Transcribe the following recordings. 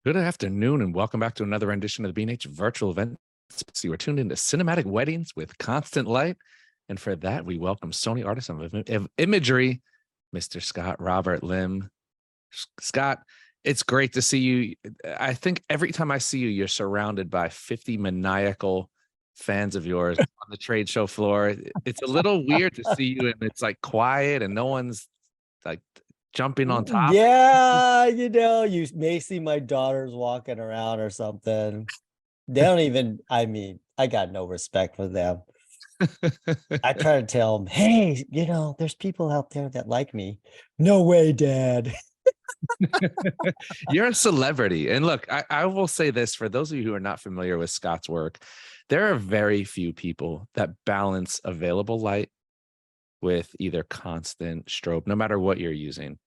Good afternoon, and welcome back to another rendition of the B&H virtual event. So you are tuned into Cinematic Weddings with Constant Light. And for that, we welcome Sony artist of imagery, Mr. Scott Robert Lim. Scott, it's great to see you. I think every time I see you, you're surrounded by 50 maniacal fans of yours on the trade show floor. It's a little weird to see you, and it's like quiet and no one's like jumping on top. Yeah, you may see my daughters walking around or something. They don't even, I got no respect for them. I try to tell them, hey, there's people out there that like me. No way, Dad. You're a celebrity. And look, I will say this for those of you who are not familiar with Scott's work, there are very few people that balance available light with either constant strobe, no matter what you're using.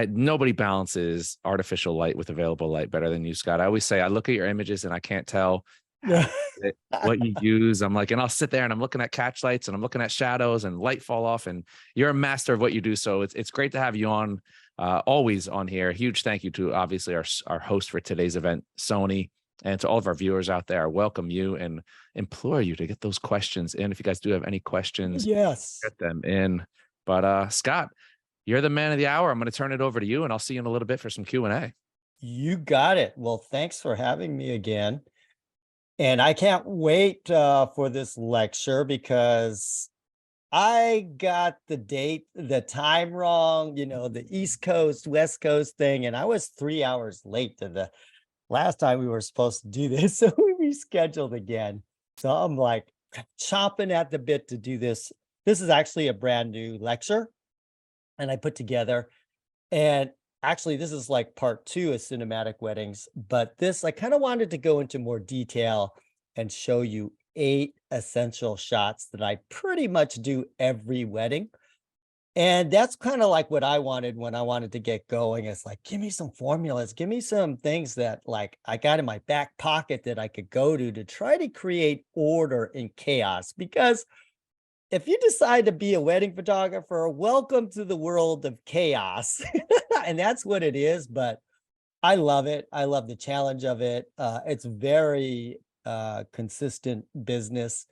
Nobody balances artificial light with available light better than you, Scott. I always say I look at your images and I can't tell how Yeah. what you use. I'm like, and I'll sit there and I'm looking at catch lights and I'm looking at shadows and light fall off, and you're a master of what you do. So it's great to have you on, always on here. Huge thank you to obviously our host for today's event, Sony, and to all of our viewers out there. I welcome you and implore you to get those questions in. If you guys do have any questions, Yes, get them in. But Scott, you're the man of the hour. I'm going to turn it over to you, and I'll see you in a little bit for some Q&A. you got it. Well, thanks for having me again. And I can't wait for this lecture because I got the time wrong, the East Coast, West Coast thing, and I was 3 hours late to the last time we were supposed to do this. So we rescheduled again. So I'm like chomping at the bit to do this. This is actually a brand new lecture and I put together. And actually, this is like part two of cinematic weddings, but this I kind of wanted to go into more detail and show you 8 essential shots that I pretty much do every wedding. And that's kind of like what I wanted when I wanted to get going. It's like, give me some formulas, give me some things that like I got in my back pocket that I could go to try to create order in chaos. Because if you decide to be a wedding photographer, welcome to the world of chaos. And that's what it is. But I love it. I love the challenge of it. It's very consistent business.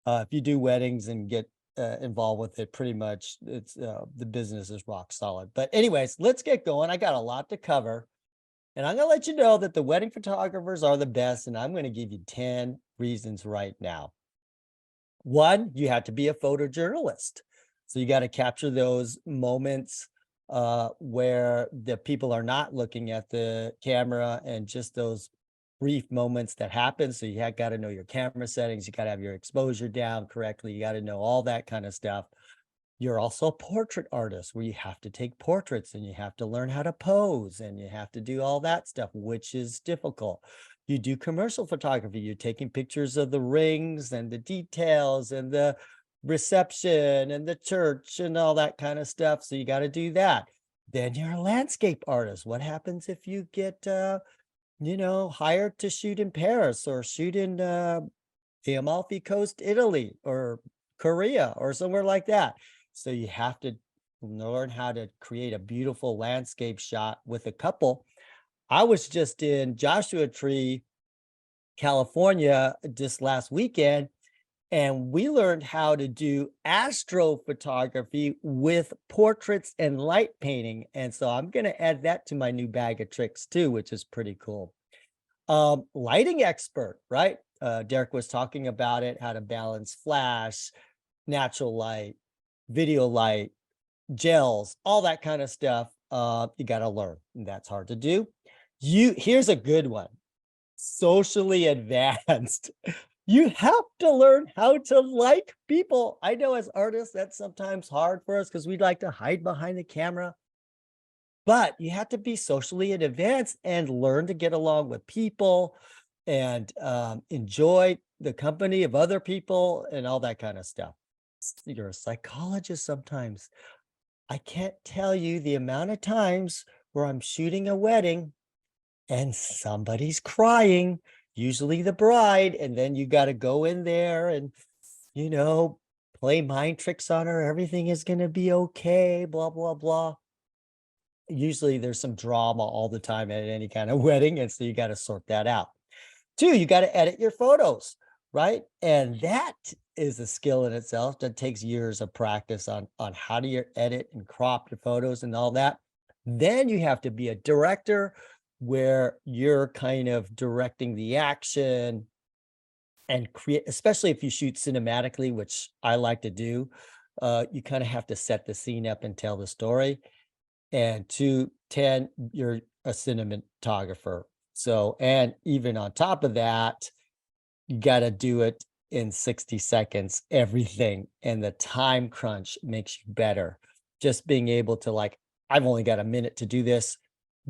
If you do weddings and get involved with it, pretty much it's the business is rock solid. But anyways, let's get going. I got a lot to cover. And I'm going to let you know that the wedding photographers are the best. And I'm going to give you 10 reasons right now. One, you have to be a photojournalist. So you got to capture those moments where the people are not looking at the camera and just those brief moments that happen. So you got to know your camera settings. You got to have your exposure down correctly. You got to know all that kind of stuff. You're also a portrait artist where you have to take portraits and you have to learn how to pose and you have to do all that stuff, which is difficult. You do commercial photography. You're taking pictures of the rings and the details and the reception and the church and all that kind of stuff. So you got to do that. Then you're a landscape artist. What happens if you get, hired to shoot in Paris or shoot in the Amalfi Coast, Italy or Korea or somewhere like that? So you have to learn how to create a beautiful landscape shot with a couple. I was just in Joshua Tree, California just last weekend, and we learned how to do astrophotography with portraits and light painting. And so I'm going to add that to my new bag of tricks too, which is pretty cool. Lighting expert, right? Derek was talking about it, how to balance flash, natural light, video light, gels, all that kind of stuff. You got to learn. And that's hard to do. Here's a good one. Socially advanced. You have to learn how to like people. I know as artists, that's sometimes hard for us because we'd like to hide behind the camera. But you have to be socially advanced and learn to get along with people and enjoy the company of other people and all that kind of stuff. You're a psychologist sometimes. I can't tell you the amount of times where I'm shooting a wedding and somebody's crying, usually the bride, and then you got to go in there and, play mind tricks on her. Everything is going to be okay, blah, blah, blah. usually there's some drama all the time at any kind of wedding, and so you got to sort that out. Two, you got to edit your photos, right? And that is a skill in itself that takes years of practice on how do you edit and crop your photos and all that. Then you have to be a director where you're kind of directing the action and create, especially if you shoot cinematically, which I like to do. You kind of have to set the scene up and tell the story. And two, 10, you're a cinematographer. So, and even on top of that, you got to do it in 60 seconds, everything. And the time crunch makes you better. Just being able to, like, I've only got a minute to do this,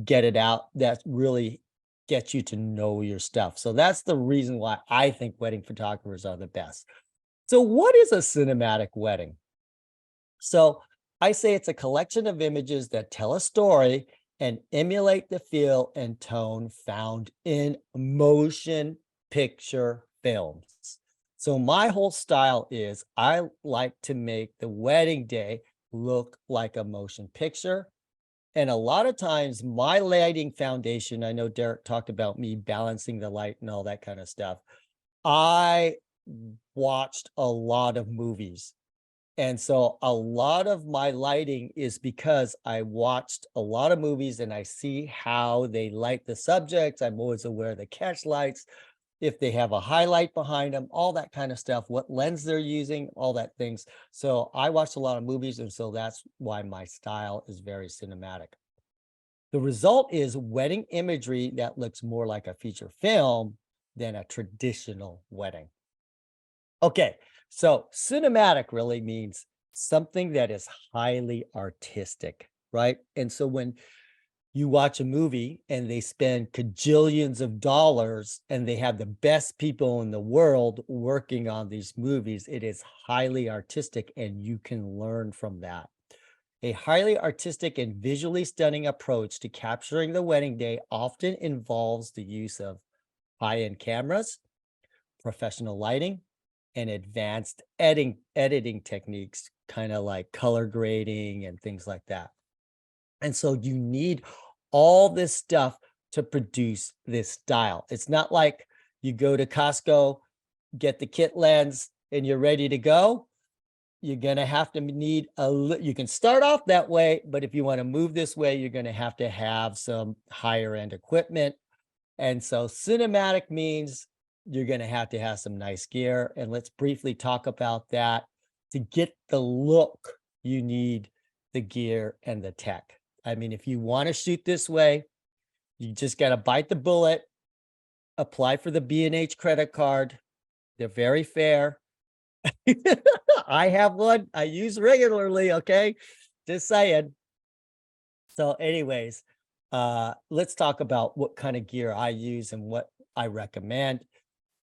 get it out. That really gets you to know your stuff. So that's the reason why I think wedding photographers are the best. So what is a cinematic wedding? So I say it's a collection of images that tell a story and emulate the feel and tone found in motion picture films. So my whole style is I like to make the wedding day look like a motion picture. And a lot of times my lighting foundation, I know Derek talked about me balancing the light and all that kind of stuff. I watched a lot of movies. And so a lot of my lighting is because I watched a lot of movies and I see how they light the subjects. I'm always aware of the catch lights, if they have a highlight behind them, all that kind of stuff, what lens they're using, all that things. So I watched a lot of movies, and so that's why my style is very cinematic. The result is wedding imagery that looks more like a feature film than a traditional wedding. Okay, so cinematic really means something that is highly artistic, right? And so when you watch a movie and they spend cajillions of dollars and they have the best people in the world working on these movies, it is highly artistic and you can learn from that. A highly artistic and visually stunning approach to capturing the wedding day often involves the use of high-end cameras, professional lighting, and advanced editing techniques, kind of like color grading and things like that. And so you need all this stuff to produce this style. It's not like you go to Costco, get the kit lens, and you're ready to go. You're going to have to need you can start off that way, but if you want to move this way, you're going to have some higher end equipment. And so cinematic means you're going to have some nice gear. And let's briefly talk about that. To get the look, you need the gear and the tech. I mean, if you want to shoot this way, you just got to bite the bullet, apply for the B&H credit card. They're very fair. I have one I use regularly. Okay. Just saying. So anyways, let's talk about what kind of gear I use and what I recommend.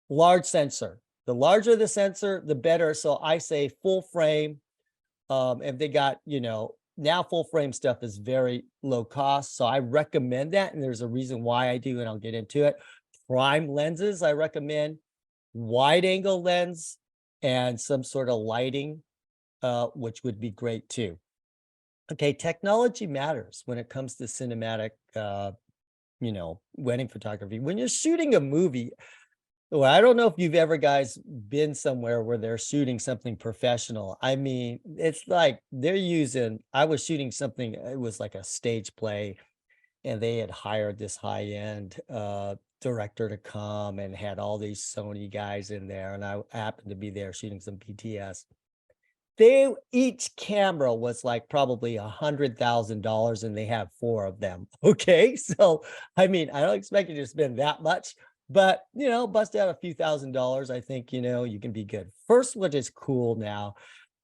Large sensor. The larger the sensor, the better. So I say full frame. If they got, now full frame stuff is very low cost. So I recommend that. And there's a reason why I do, and I'll get into it. Prime lenses, I recommend. Wide angle lens and some sort of lighting, which would be great too. Okay, technology matters when it comes to cinematic, wedding photography. When you're shooting a movie, well, I don't know if you've ever guys been somewhere where they're shooting something professional. I mean, it's like I was shooting something, it was like a stage play, and they had hired this high-end director to come and had all these Sony guys in there. And I happened to be there shooting some BTS. Each camera was like probably $100,000 and they have 4 of them. Okay. So, I mean, I don't expect you to spend that much, but bust out a few $1,000s. I think, you can be good. First, what is cool now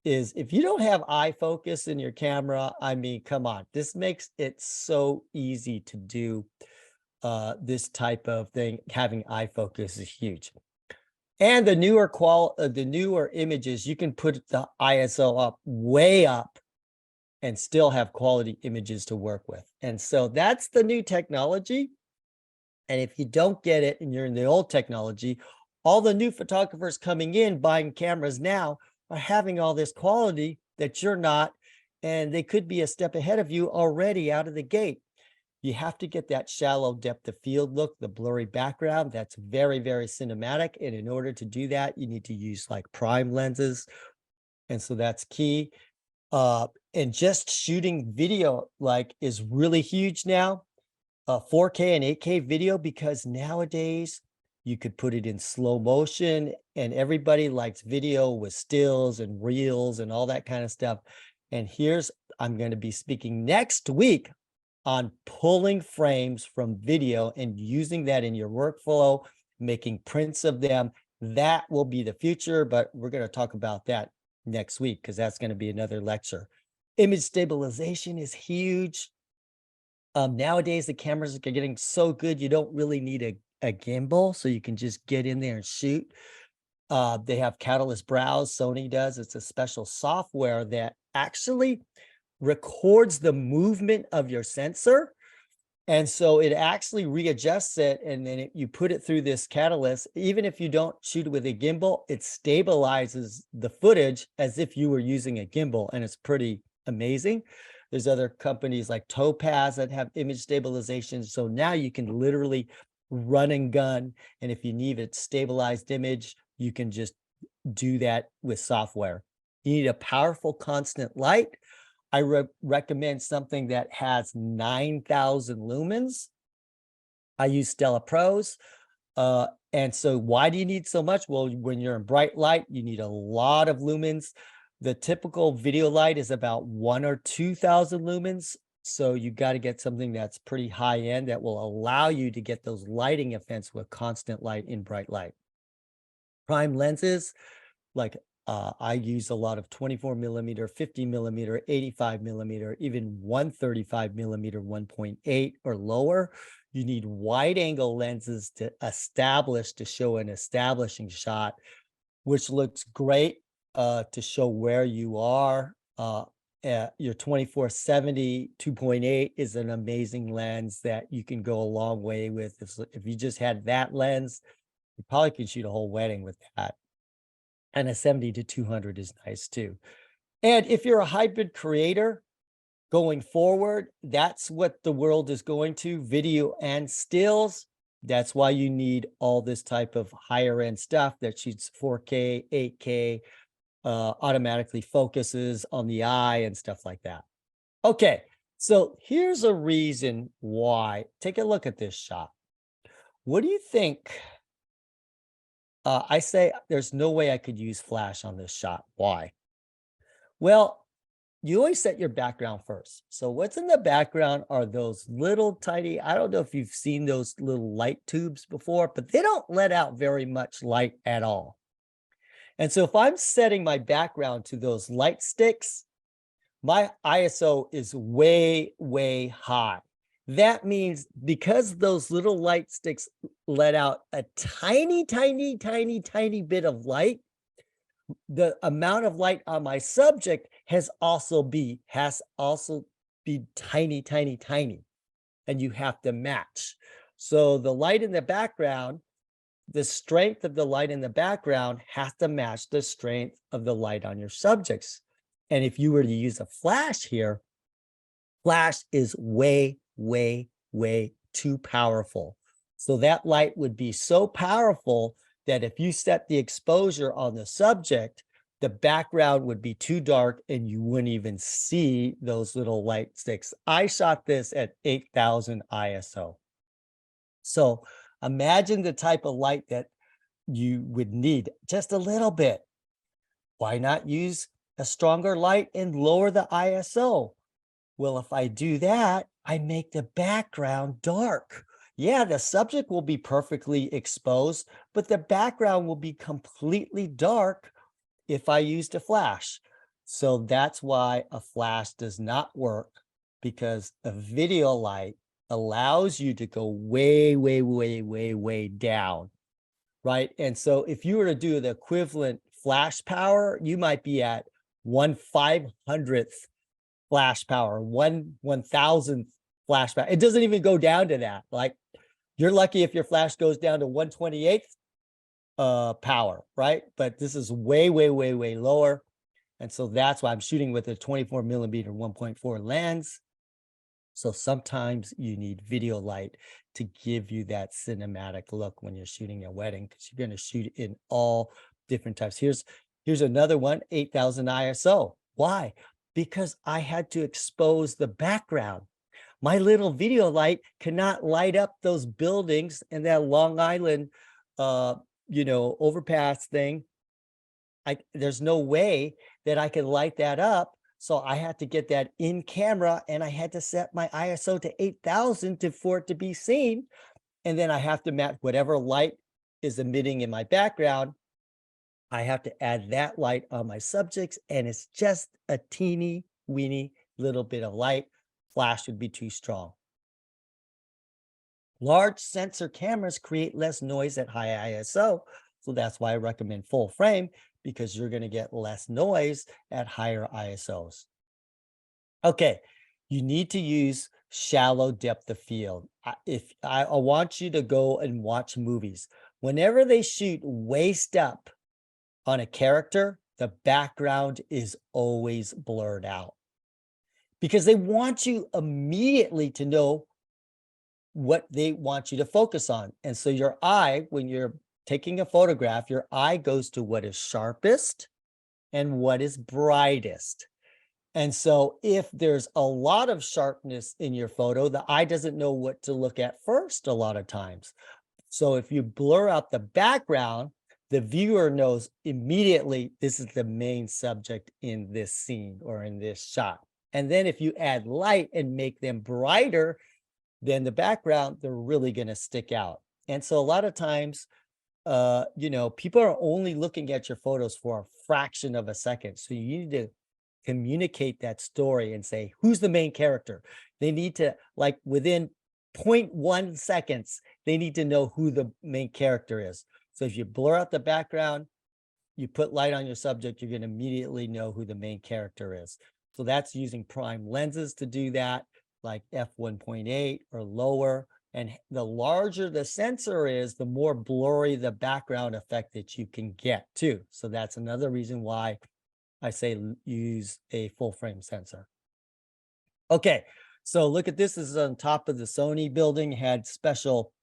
is if you don't have eye focus in your camera, I mean, come on, this makes it so easy to do this type of thing. Having eye focus is huge. And the newer images, you can put the ISO up way up and still have quality images to work with. And so that's the new technology. And if you don't get it and you're in the old technology, all the new photographers coming in buying cameras now are having all this quality that you're not. and they could be a step ahead of you already out of the gate. You have to get that shallow depth of field look, the blurry background. That's very, very cinematic. And in order to do that, you need to use like prime lenses. And so that's key. And just shooting video like is really huge now. 4K and 8K video, because nowadays you could put it in slow motion and everybody likes video with stills and reels and all that kind of stuff. And I'm going to be speaking next week on pulling frames from video and using that in your workflow, making prints of them. That will be the future, but we're going to talk about that next week because that's going to be another lecture. Image stabilization is huge. Nowadays, the cameras are getting so good, you don't really need a gimbal, so you can just get in there and shoot. They have Catalyst Browse, Sony does. It's a special software that actually records the movement of your sensor. And so it actually readjusts it, and then you put it through this Catalyst. Even if you don't shoot it with a gimbal, it stabilizes the footage as if you were using a gimbal, and it's pretty amazing. There's other companies like Topaz that have image stabilization. So now you can literally run and gun. And if you need a stabilized image, you can just do that with software. You need a powerful constant light. I recommend something that has 9,000 lumens. I use Stella Pros. And so why do you need so much? Well, when you're in bright light, you need a lot of lumens. The typical video light is about 1,000 or 2,000 lumens. So you got to get something that's pretty high end that will allow you to get those lighting effects with constant light in bright light. Prime lenses, like I use a lot of 24 millimeter, 50 millimeter, 85 millimeter, even 135 millimeter, 1.8 or lower. You need wide angle lenses to show an establishing shot, which looks great to show where you are. Your 24-70 2.8 is an amazing lens that you can go a long way with. If you just had that lens, you probably could shoot a whole wedding with that. And a 70-200 is nice too. And if you're a hybrid creator going forward, that's what the world is going to, video and stills. That's why you need all this type of higher end stuff that shoots 4K, 8K, automatically focuses on the eye and stuff like that. Okay, so here's a reason why. Take a look at this shot. What do you think? I say there's no way I could use flash on this shot. Why? Well, you always set your background first. So what's in the background are those little tiny, I don't know if you've seen those little light tubes before, but they don't let out very much light at all. And so if I'm setting my background to those light sticks, my ISO is way, way high. That means because those little light sticks let out a tiny, tiny, tiny, tiny bit of light, the amount of light on my subject has also be tiny, tiny, tiny, and you have to match. So the light in the background, the strength of the light in the background has to match the strength of the light on your subjects. And if you were to use a flash here, flash is way, way, way too powerful. So that light would be so powerful that if you set the exposure on the subject, the background would be too dark and you wouldn't even see those little light sticks. I shot this at 8,000 ISO. So imagine the type of light that you would need, just a little bit. Why not use a stronger light and lower the ISO? Well, if I do that, I make the background dark. Yeah, the subject will be perfectly exposed, but the background will be completely dark if I used a flash. So that's why a flash does not work, because a video light allows you to go way, way, way, way, way down, right? And so if you were to do the equivalent flash power, you might be at 1/500th flash power, 1/1000th flash power. It doesn't even go down to that. Like, you're lucky if your flash goes down to 1/28th power, right? But this is way, way, way, way lower. And so that's why I'm shooting with a 24mm 1.4 lens. So sometimes you need video light to give you that cinematic look when you're shooting a wedding, because you're going to shoot in all different types. Here's another one, 8,000 ISO. Why? Because I had to expose the background. My little video light cannot light up those buildings and that Long Island, uh, overpass thing. There's no way that I could light that up. So I had to get that in camera, and I had to set my ISO to 8,000 for it to be seen. And then I have to match whatever light is emitting in my background. I have to add that light on my subjects, and it's just a teeny weeny little bit of light. Flash would be too strong. Large sensor cameras create less noise at high ISO. So that's why I recommend full frame, because you're going to get less noise at higher ISOs. Okay, you need to use shallow depth of field. If I want you to go and watch movies, whenever they shoot waist up on a character, the background is always blurred out, because they want you immediately to know what they want you to focus on. And so your eye, when you're taking a photograph, your eye goes to what is sharpest and what is brightest. And so if there's a lot of sharpness in your photo, the eye doesn't know what to look at first a lot of times. So if you blur out the background, the viewer knows immediately this is the main subject in this scene or in this shot. And then if you add light and make them brighter than the background, they're really going to stick out. And so a lot of times, people are only looking at your photos for a fraction of a second. So you need to communicate that story and say, who's the main character? They need to, like, within 0.1 seconds, they need to know who the main character is. So if you blur out the background, you put light on your subject, you're going to immediately know who the main character is. So that's using prime lenses to do that, like f1.8 or lower. And the larger the sensor is, the more blurry the background effect that you can get too. So that's another reason why I say use a full frame sensor. Okay, so look at this. This is on top of the Sony building, had special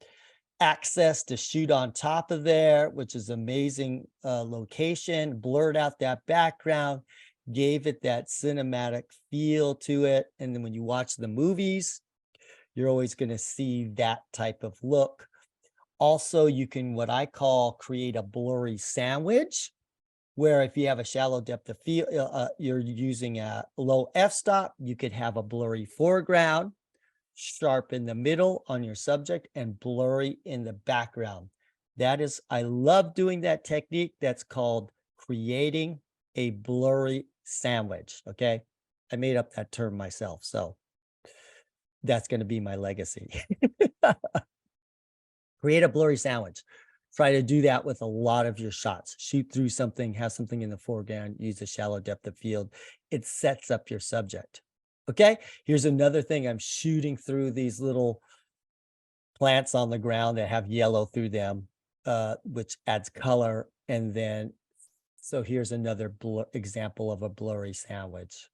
access to shoot on top of there, which is amazing location, blurred out that background, gave it that cinematic feel to it. And then when you watch the movies, you're always going to see that type of look. Also, you can, what I call, create a blurry sandwich, where if you have a shallow depth of field, you're using a low f-stop, you could have a blurry foreground, sharp in the middle on your subject, and blurry in the background. That is, I love doing that technique. That's called creating a blurry sandwich. Okay, I made up that term myself, so that's going to be my legacy. Create a blurry sandwich. Try to do that with a lot of your shots. Shoot through something, have something in the foreground, use a shallow depth of field. It sets up your subject. Okay, here's another thing. I'm shooting through these little plants on the ground that have yellow through them, which adds color. And then, so here's another example of a blurry sandwich.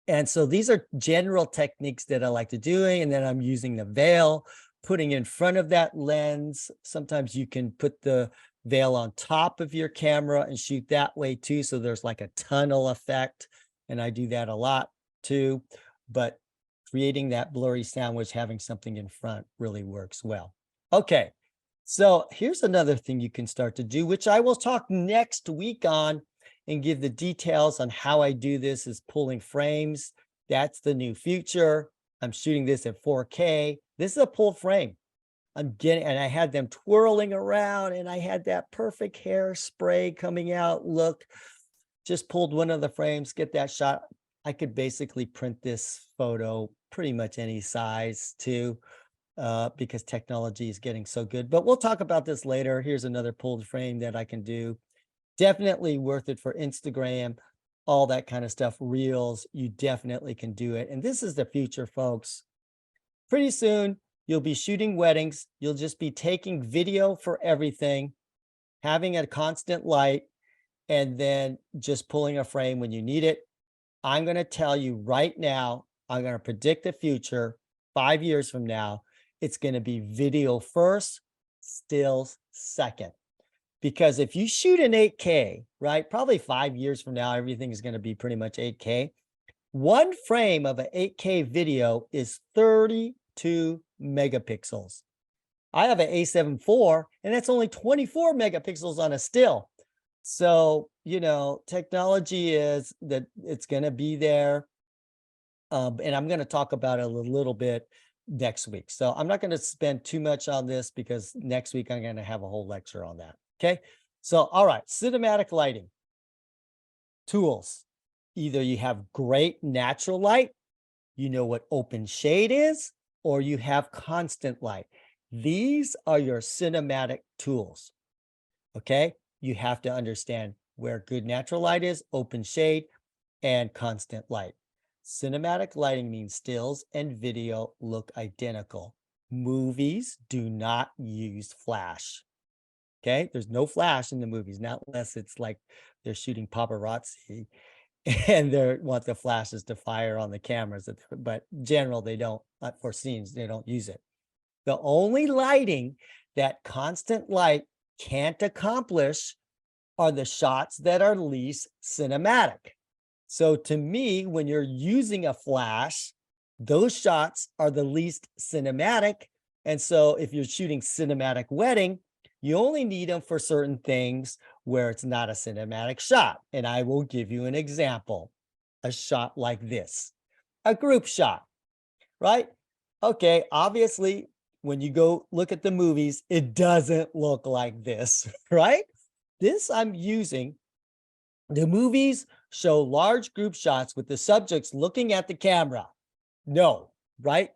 And so these are general techniques that I like to do. And then I'm using the veil, putting in front of that lens. Sometimes you can put the veil on top of your camera and shoot that way too. So there's like a tunnel effect. And I do that a lot too. But creating that blurry sandwich, having something in front really works well. Okay. So here's another thing you can start to do, which I will talk next week on and give the details on how I do this, is pulling frames. That's the new future. I'm shooting this at 4K. This is a pull frame. And I had them twirling around, and I had that perfect hairspray coming out. Look, just pulled one of the frames, get that shot. I could basically print this photo pretty much any size too, because technology is getting so good. But we'll talk about this later. Here's another pulled frame that I can do. Definitely worth it for Instagram, all that kind of stuff. Reels, you definitely can do it. And this is the future, folks. Pretty soon, you'll be shooting weddings. You'll just be taking video for everything, having a constant light, and then just pulling a frame when you need it. I'm going to tell you right now, I'm going to predict the future 5 years from now. It's going to be video first, stills second. Because if you shoot in 8K, right, probably 5 years from now, everything is going to be pretty much 8K. One frame of an 8K video is 32 megapixels. I have an A7 IV, and that's only 24 megapixels on a still. So, technology is that it's going to be there. And I'm going to talk about it a little bit next week. So I'm not going to spend too much on this because next week I'm going to have a whole lecture on that. Okay. So, all right, cinematic lighting tools. Either you have great natural light, you know what open shade is, or you have constant light. These are your cinematic tools. Okay. You have to understand where good natural light is, open shade, and constant light. Cinematic lighting means stills and video look identical. Movies do not use flash. Okay. There's no flash in the movies, not unless it's like they're shooting paparazzi and they want the flashes to fire on the cameras. But general, they don't, for scenes, they don't use it. The only lighting that constant light can't accomplish are the shots that are least cinematic. So to me, when you're using a flash, those shots are the least cinematic. And so if you're shooting cinematic wedding, you only need them for certain things where it's not a cinematic shot. And I will give you an example, a shot like this, a group shot, right? Okay, obviously, when you go look at the movies, it doesn't look like this, right? This I'm using, the movies show large group shots with the subjects looking at the camera. No, right?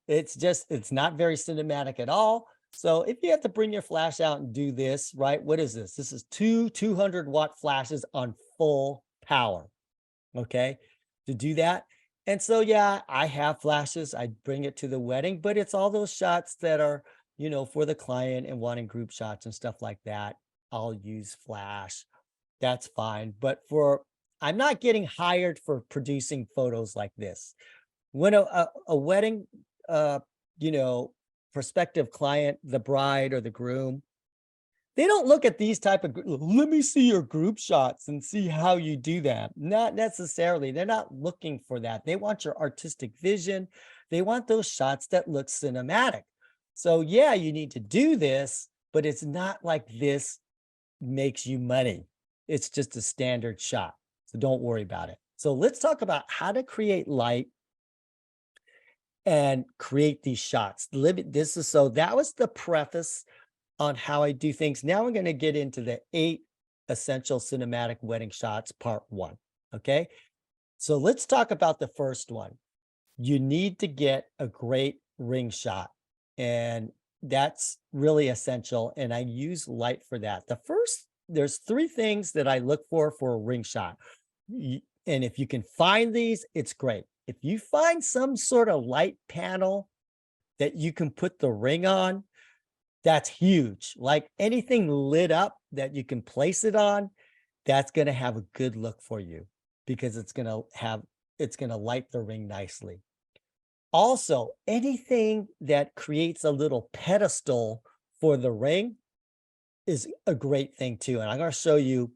It's not very cinematic at all. So if you have to bring your flash out and do this, right? What is this? This is two 200-watt flashes on full power, okay, to do that. And so, yeah, I have flashes. I bring it to the wedding, but it's all those shots that are, for the client and wanting group shots and stuff like that. I'll use flash. That's fine. But I'm not getting hired for producing photos like this. When a wedding, prospective client, the bride or the groom, they don't look at these type of, let me see your group shots and see how you do that. Not necessarily. They're not looking for that. They want your artistic vision. They want those shots that look cinematic. So yeah, you need to do this, but it's not like this makes you money. It's just a standard shot. So don't worry about it. So let's talk about how to create light and create these shots. That was the preface on how I do things. Now I'm going to get into the 8 essential cinematic wedding shots, part 1. Okay. So let's talk about the first one. You need to get a great ring shot. And that's really essential. And I use light for that. There's 3 things that I look for a ring shot. And if you can find these, it's great. If you find some sort of light panel that you can put the ring on, that's huge. Like anything lit up that you can place it on, that's going to have a good look for you because it's going to light the ring nicely. Also, anything that creates a little pedestal for the ring is a great thing too. And I'm going to show you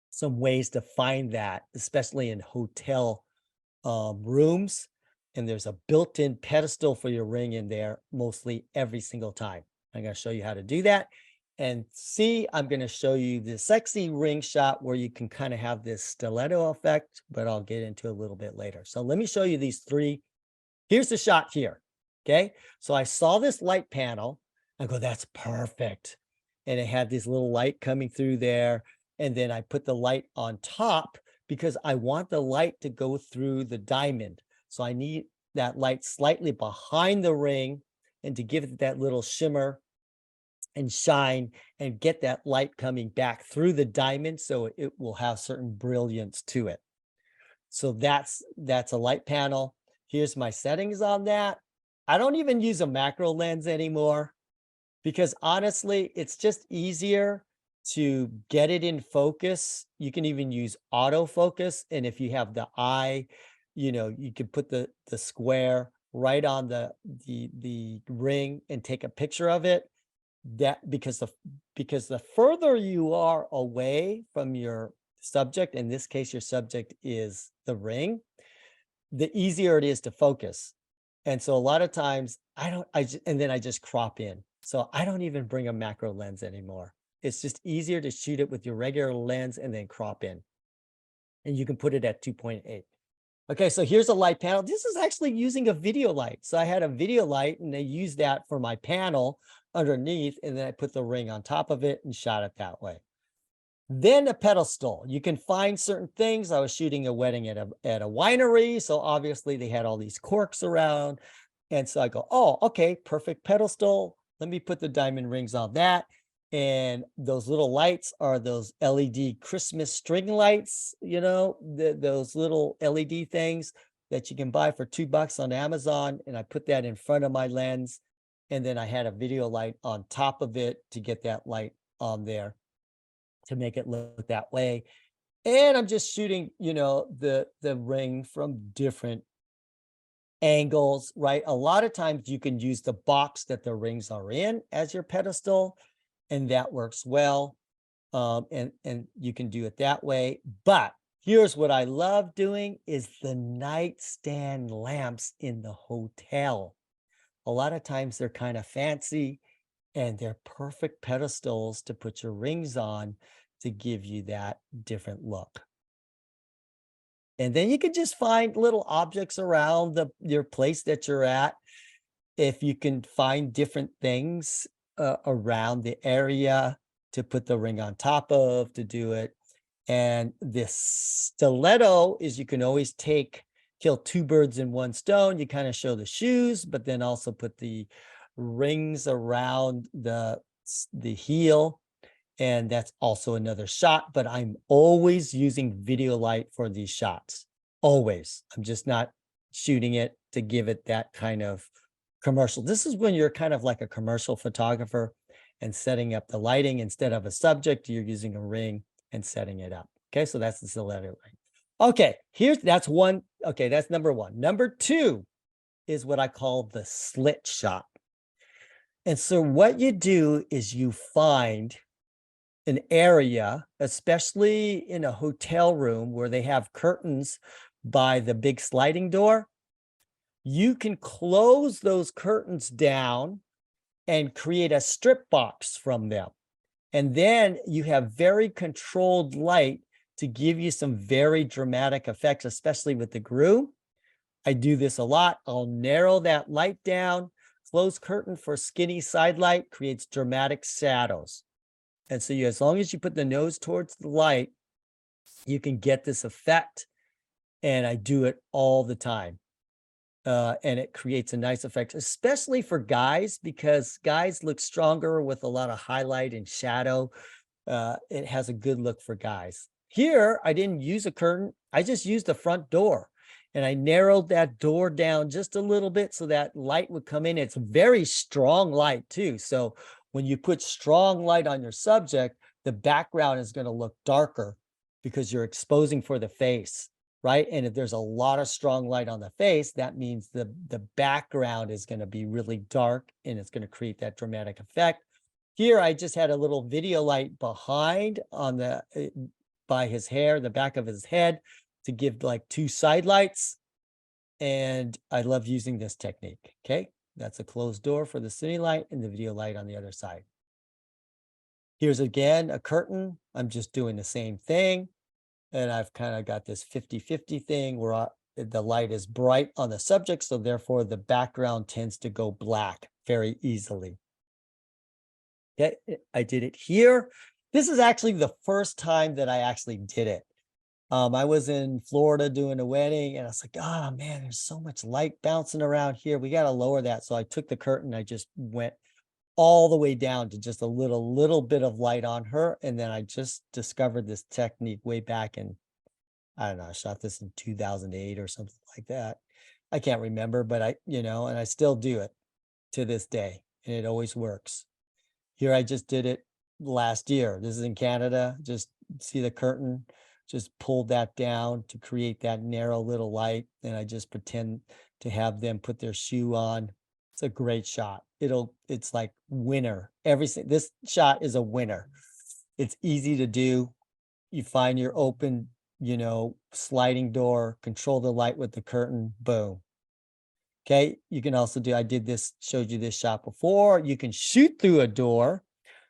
some ways to find that, especially in hotel rooms. And there's a built-in pedestal for your ring in there mostly every single time. I'm going to show you how to do that. And I'm going to show you the sexy ring shot where you can kind of have this stiletto effect, but I'll get into a little bit later. So let me show you these 3. Here's the shot here. Okay. So I saw this light panel. I go, that's perfect. And it had this little light coming through there. And then I put the light on top because I want the light to go through the diamond. So I need that light slightly behind the ring and to give it that little shimmer and shine and get that light coming back through the diamond so it will have certain brilliance to it. So that's a light panel. Here's my settings on that. I don't even use a macro lens anymore because honestly, it's just easier to get it in focus. You can even use autofocus. And if you have the eye, you can put the square right on the ring and take a picture of it. That because the further you are away from your subject, in this case, your subject is the ring, the easier it is to focus. And so a lot of times and then I just crop in. So I don't even bring a macro lens anymore. It's just easier to shoot it with your regular lens and then crop in. And you can put it at 2.8. Okay, so here's a light panel. This is actually using a video light. So I had a video light and I used that for my panel underneath, and then I put the ring on top of it and shot it that way. Then a pedestal. You can find certain things. I was shooting a wedding at a winery, so obviously they had all these corks around. And so I go, oh, okay, perfect pedestal. Let me put the diamond rings on that. And those little lights are those LED Christmas string lights, those little LED things that you can buy for $2 on Amazon. And I put that in front of my lens. And then I had a video light on top of it to get that light on there to make it look that way. And I'm just shooting, the ring from different angles, right? A lot of times you can use the box that the rings are in as your pedestal, and that works well. And you can do it that way. But here's what I love doing is the nightstand lamps in the hotel. A lot of times they're kind of fancy and they're perfect pedestals to put your rings on to give you that different look. And then you can just find little objects around your place that you're at. If you can find different things around the area to put the ring on top of, to do it. And this stiletto is you can always kill two birds in one stone. You kind of show the shoes, but then also put the rings around the heel. And that's also another shot, but I'm always using video light for these shots. Always. I'm just not shooting it to give it that kind of commercial. This is when you're kind of like a commercial photographer and setting up the lighting. Instead of a subject, you're using a ring and setting it up. Okay, so that's the stiletto ring. Okay, that's one. Okay, that's number one. Number two is what I call the slit shot. And so what you do is you find an area, especially in a hotel room where they have curtains by the big sliding door. You can close those curtains down and create a strip box from them. And then you have very controlled light to give you some very dramatic effects, especially with the groom. I do this a lot. I'll narrow that light down. Close curtain for skinny side light creates dramatic shadows. And so as long as you put the nose towards the light, you can get this effect. And I do it all the time. And it creates a nice effect, especially for guys, because guys look stronger with a lot of highlight and shadow. It has a good look for guys. Here, I didn't use a curtain. I just used the front door. And I narrowed that door down just a little bit so that light would come in. It's very strong light too. So when you put strong light on your subject, the background is going to look darker because you're exposing for the face, right? And if there's a lot of strong light on the face, that means the background is going to be really dark and it's going to create that dramatic effect. Here, I just had a little video light behind by his hair, the back of his head, to give like two side lights. And I love using this technique. Okay. That's a closed door for the cine light and the video light on the other side. Here's again a curtain. I'm just doing the same thing. And I've kind of got this 50-50 thing where the light is bright on the subject. So therefore the background tends to go black very easily. Okay, I did it here. This is actually the first time that I actually did it. I was in Florida doing a wedding and I was like, oh man, there's so much light bouncing around here. We got to lower that. So I took the curtain. I just went all the way down to just a little bit of light on her. And then I just discovered this technique way back in, I don't know, I shot this in 2008 or something like that. I can't remember, but and I still do it to this day and it always works. Here I just did it last year. This is in Canada. Just see the curtain, just pulled that down to create that narrow little light. And I just pretend to have them put their shoe on. It's a great shot. It's like winner. This shot is a winner. It's easy to do. You find your open, sliding door, control the light with the curtain, boom. Okay, you can also showed you this shot before. You can shoot through a door.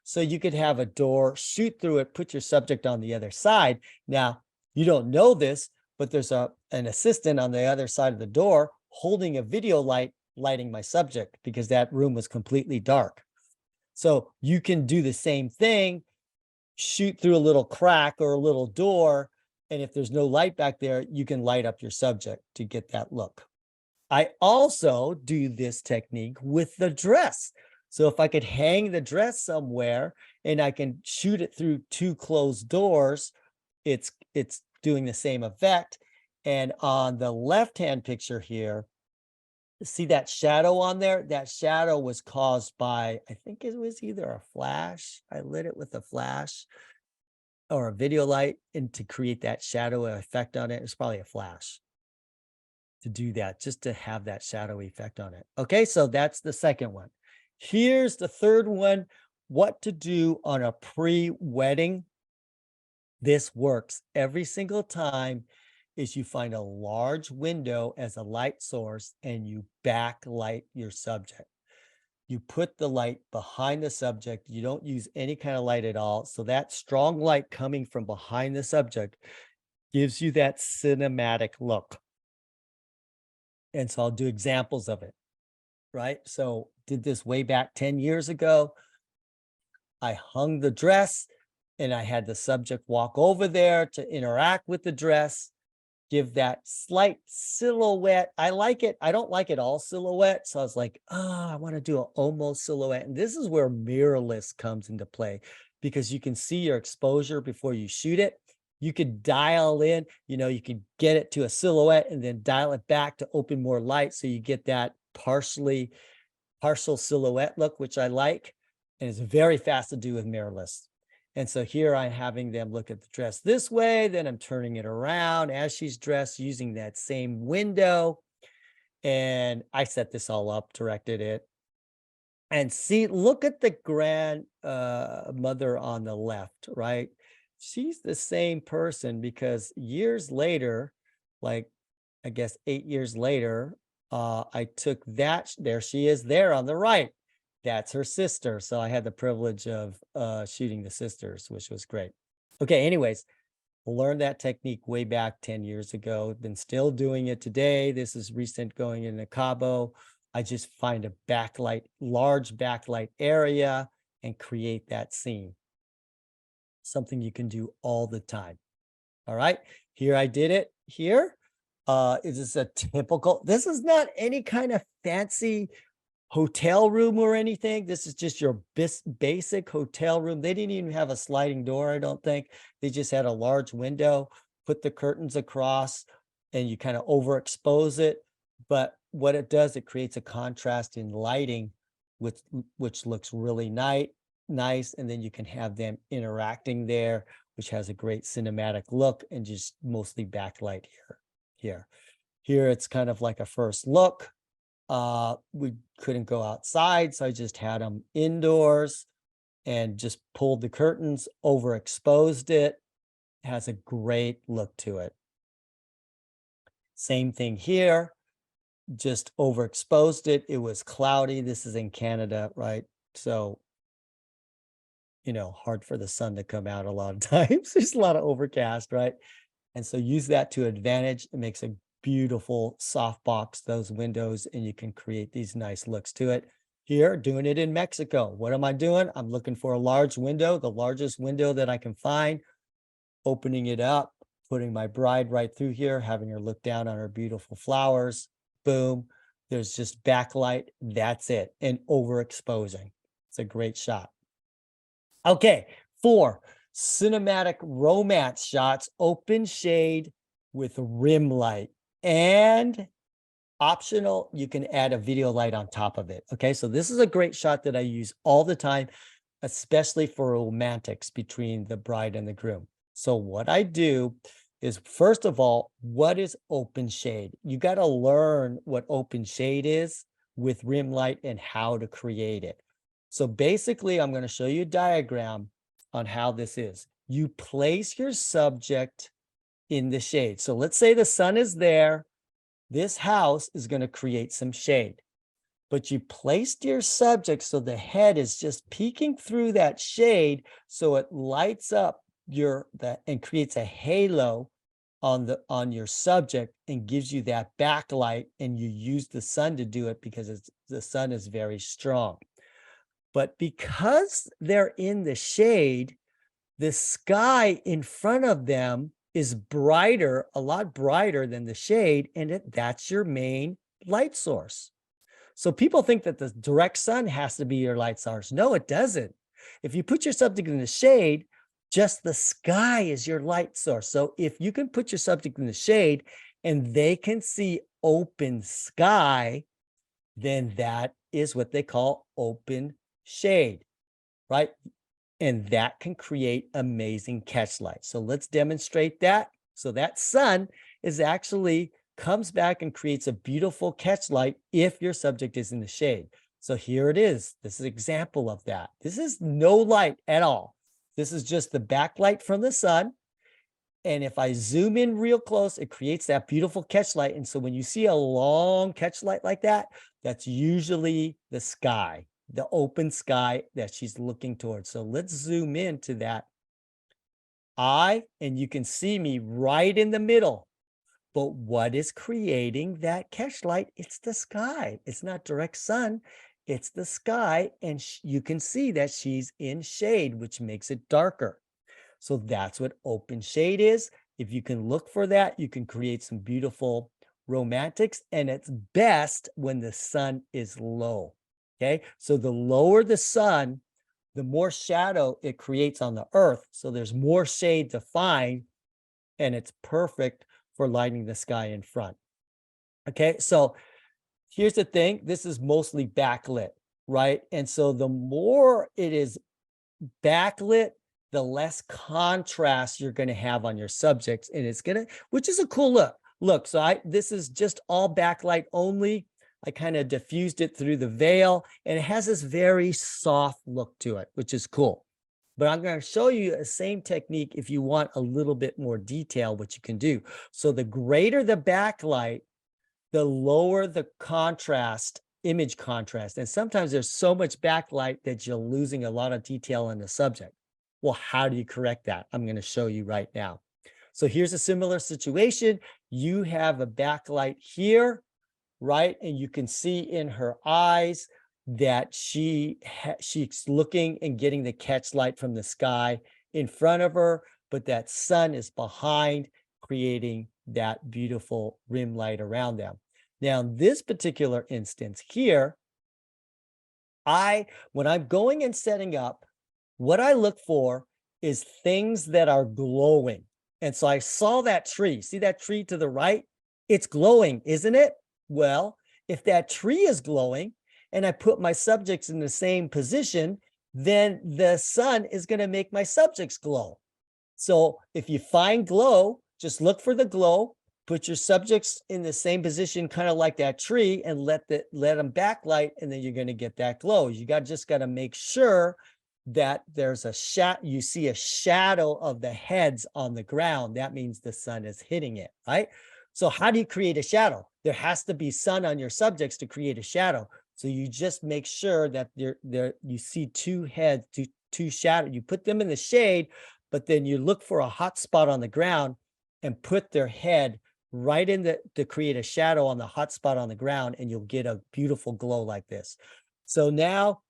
So you could have a door, shoot through it, put your subject on the other side. Now, you don't know this, but there's an assistant on the other side of the door holding a video light, lighting my subject because that room was completely dark. So you can do the same thing, shoot through a little crack or a little door. And if there's no light back there, you can light up your subject to get that look. I also do this technique with the dress. So if I could hang the dress somewhere and I can shoot it through two closed doors, it's doing the same effect. And on the left-hand picture here, see that shadow on there? That shadow was caused by, I think it was either a flash. I lit it with a flash or a video light, and to create that shadow effect on it, it's probably a flash to do that, just to have that shadow effect on it. Okay, so that's the second one. Here's the third one, what to do on a pre-wedding. This works every single time is you find a large window as a light source and you backlight your subject. You put the light behind the subject. You don't use any kind of light at all. So that strong light coming from behind the subject gives you that cinematic look. And so I'll do examples of it, right? So did this way back 10 years ago. I hung the dress and I had the subject walk over there to interact with the dress, give that slight silhouette. I like it. I don't like it all silhouette. So I was like, I want to do an almost silhouette. And this is where mirrorless comes into play because you can see your exposure before you shoot it. You could dial in, you could get it to a silhouette and then dial it back to open more light. So you get that partial silhouette look, which I like. And it's very fast to do with mirrorless. And so here I'm having them look at the dress this way, then I'm turning it around as she's dressed using that same window. And I set this all up, directed it. And see, look at the grandmother on the left, right? She's the same person because years later, like I guess 8 years later, I took that, there she is there on the right. That's her sister. So I had the privilege of shooting the sisters, which was great. Okay, anyways, learned that technique way back 10 years ago. Been still doing it today. This is recent going into Cabo. I just find a large backlight area and create that scene. Something you can do all the time. All right, here I did it here. This is not any kind of fancy hotel room or anything. This is just your basic hotel room. They didn't even have a sliding door, I don't think. They just had a large window, put the curtains across, and you kind of overexpose it. But what it does, it creates a contrast in lighting, which looks really nice. And then you can have them interacting there, which has a great cinematic look and just mostly backlight here. Here, it's kind of like a first look. We couldn't go outside, so I just had them indoors and just pulled the curtains, overexposed it. It has a great look to it. Same thing here, just overexposed it. It was cloudy. This is in Canada, right? So, hard for the sun to come out a lot of times. There's a lot of overcast, right? And so use that to advantage. It makes a beautiful softbox, those windows, and you can create these nice looks to it. Here, doing it in Mexico. What am I doing? I'm looking for a large window, the largest window that I can find, opening it up, putting my bride right through here, having her look down on her beautiful flowers. Boom. There's just backlight. That's it. And overexposing. It's a great shot. Okay, 4 cinematic romance shots, open shade with rim light. And optional, you can add a video light on top of it. Okay, so this is a great shot that I use all the time. especially for romantics between the bride and the groom. So what I do is, first of all, what is open shade? You got to learn what open shade is with rim light and how to create it. So basically, I'm going to show you a diagram on how this is. You place your subject in the shade. So let's say the sun is there. This house is going to create some shade, but you placed your subject so the head is just peeking through that shade, so it lights up and creates a halo on your subject and gives you that backlight, and you use the sun to do it because the sun is very strong. But because they're in the shade, the sky in front of them is brighter, a lot brighter than the shade, and that's your main light source. So people think that the direct sun has to be your light source. No, it doesn't. If you put your subject in the shade, just the sky is your light source. So if you can put your subject in the shade and they can see open sky, then that is what they call open shade, right? And that can create amazing catch light. So let's demonstrate that. So that sun is actually comes back and creates a beautiful catch light if your subject is in the shade. So here it is. This is an example of that. This is no light at all. This is just the backlight from the sun. And if I zoom in real close, it creates that beautiful catch light. And so when you see a long catch light like that, that's usually the sky, the open sky that she's looking towards. So let's zoom into that eye, and you can see me right in the middle. But what is creating that catch light? It's the sky. It's not direct sun. It's the sky. And you can see that she's in shade, which makes it darker. So that's what open shade is. If you can look for that, you can create some beautiful romantics. And it's best when the sun is low. Okay. So the lower the sun, the more shadow it creates on the earth. So there's more shade to find, and it's perfect for lighting the sky in front. Okay, so here's the thing. This is mostly backlit, right? And so the more it is backlit, the less contrast you're going to have on your subjects. And it's going to, which is a cool look. Look, so this is just all backlight only. I kind of diffused it through the veil, and it has this very soft look to it, which is cool. But I'm going to show you the same technique if you want a little bit more detail, what you can do. So the greater the backlight, the lower the contrast, image contrast. And sometimes there's so much backlight that you're losing a lot of detail in the subject. Well, how do you correct that? I'm going to show you right now. So here's a similar situation. You have a backlight here, right? And you can see in her eyes that she's looking and getting the catch light from the sky in front of her, but that sun is behind, creating that beautiful rim light around them. Now, in this particular instance here, when I'm going and setting up, what I look for is things that are glowing. And so I saw that tree. See that tree to the right? It's glowing, isn't it? Well, if that tree is glowing and I put my subjects in the same position, then the sun is going to make my subjects glow. So if you find glow, just look for the glow, put your subjects in the same position, kind of like that tree, and let them backlight, and then you're going to get that glow. You just got to make sure that there's you see a shadow of the heads on the ground. That means the sun is hitting it, right? So how do you create a shadow? There has to be sun on your subjects to create a shadow. So you just make sure that you see two heads, two shadows. You put them in the shade, but then you look for a hot spot on the ground and put their head right in to create a shadow on the hot spot on the ground, and you'll get a beautiful glow like this. So now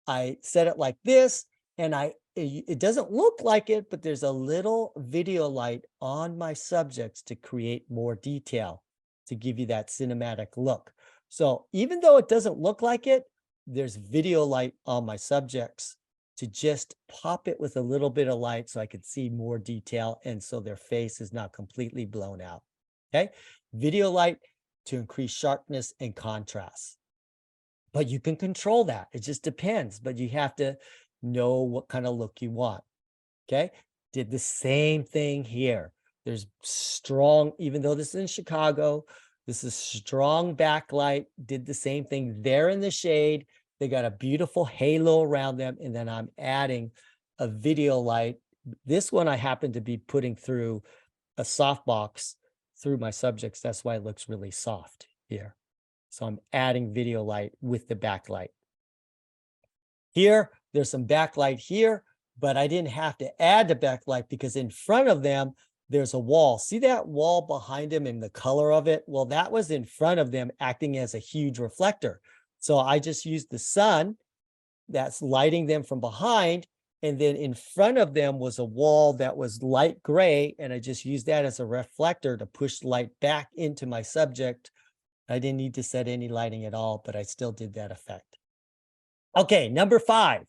I set it like this, and it doesn't look like it, but there's a little video light on my subjects to create more detail, to give you that cinematic look. So even though it doesn't look like it, there's video light on my subjects to just pop it with a little bit of light so I could see more detail, and so their face is not completely blown out. Okay, video light to increase sharpness and contrast. But you can control that. It just depends. But you have to know what kind of look you want. Okay. Did the same thing here. There's strong, even though this is in Chicago, this is strong backlight, did the same thing there in the shade. They got a beautiful halo around them. And then I'm adding a video light. This one I happen to be putting through a softbox through my subjects. That's why it looks really soft here. So I'm adding video light with the backlight. Here, there's some backlight here, but I didn't have to add the backlight because in front of them, there's a wall. See that wall behind them and the color of it? Well, that was in front of them acting as a huge reflector. So I just used the sun that's lighting them from behind. And then in front of them was a wall that was light gray. And I just used that as a reflector to push light back into my subject. I didn't need to set any lighting at all, but I still did that effect. Okay, number 5,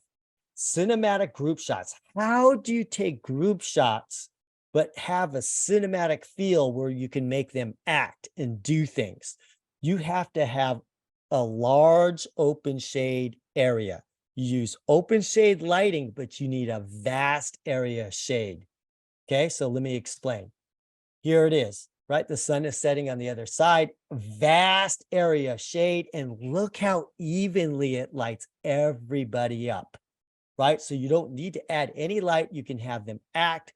cinematic group shots. How do you take group shots, but have a cinematic feel where you can make them act and do things? You have to have a large open shade area. You use open shade lighting, but you need a vast area of shade. Okay, so let me explain. Here it is, right? The sun is setting on the other side, vast area of shade, and look how evenly it lights everybody up, right? So you don't need to add any light. You can have them act,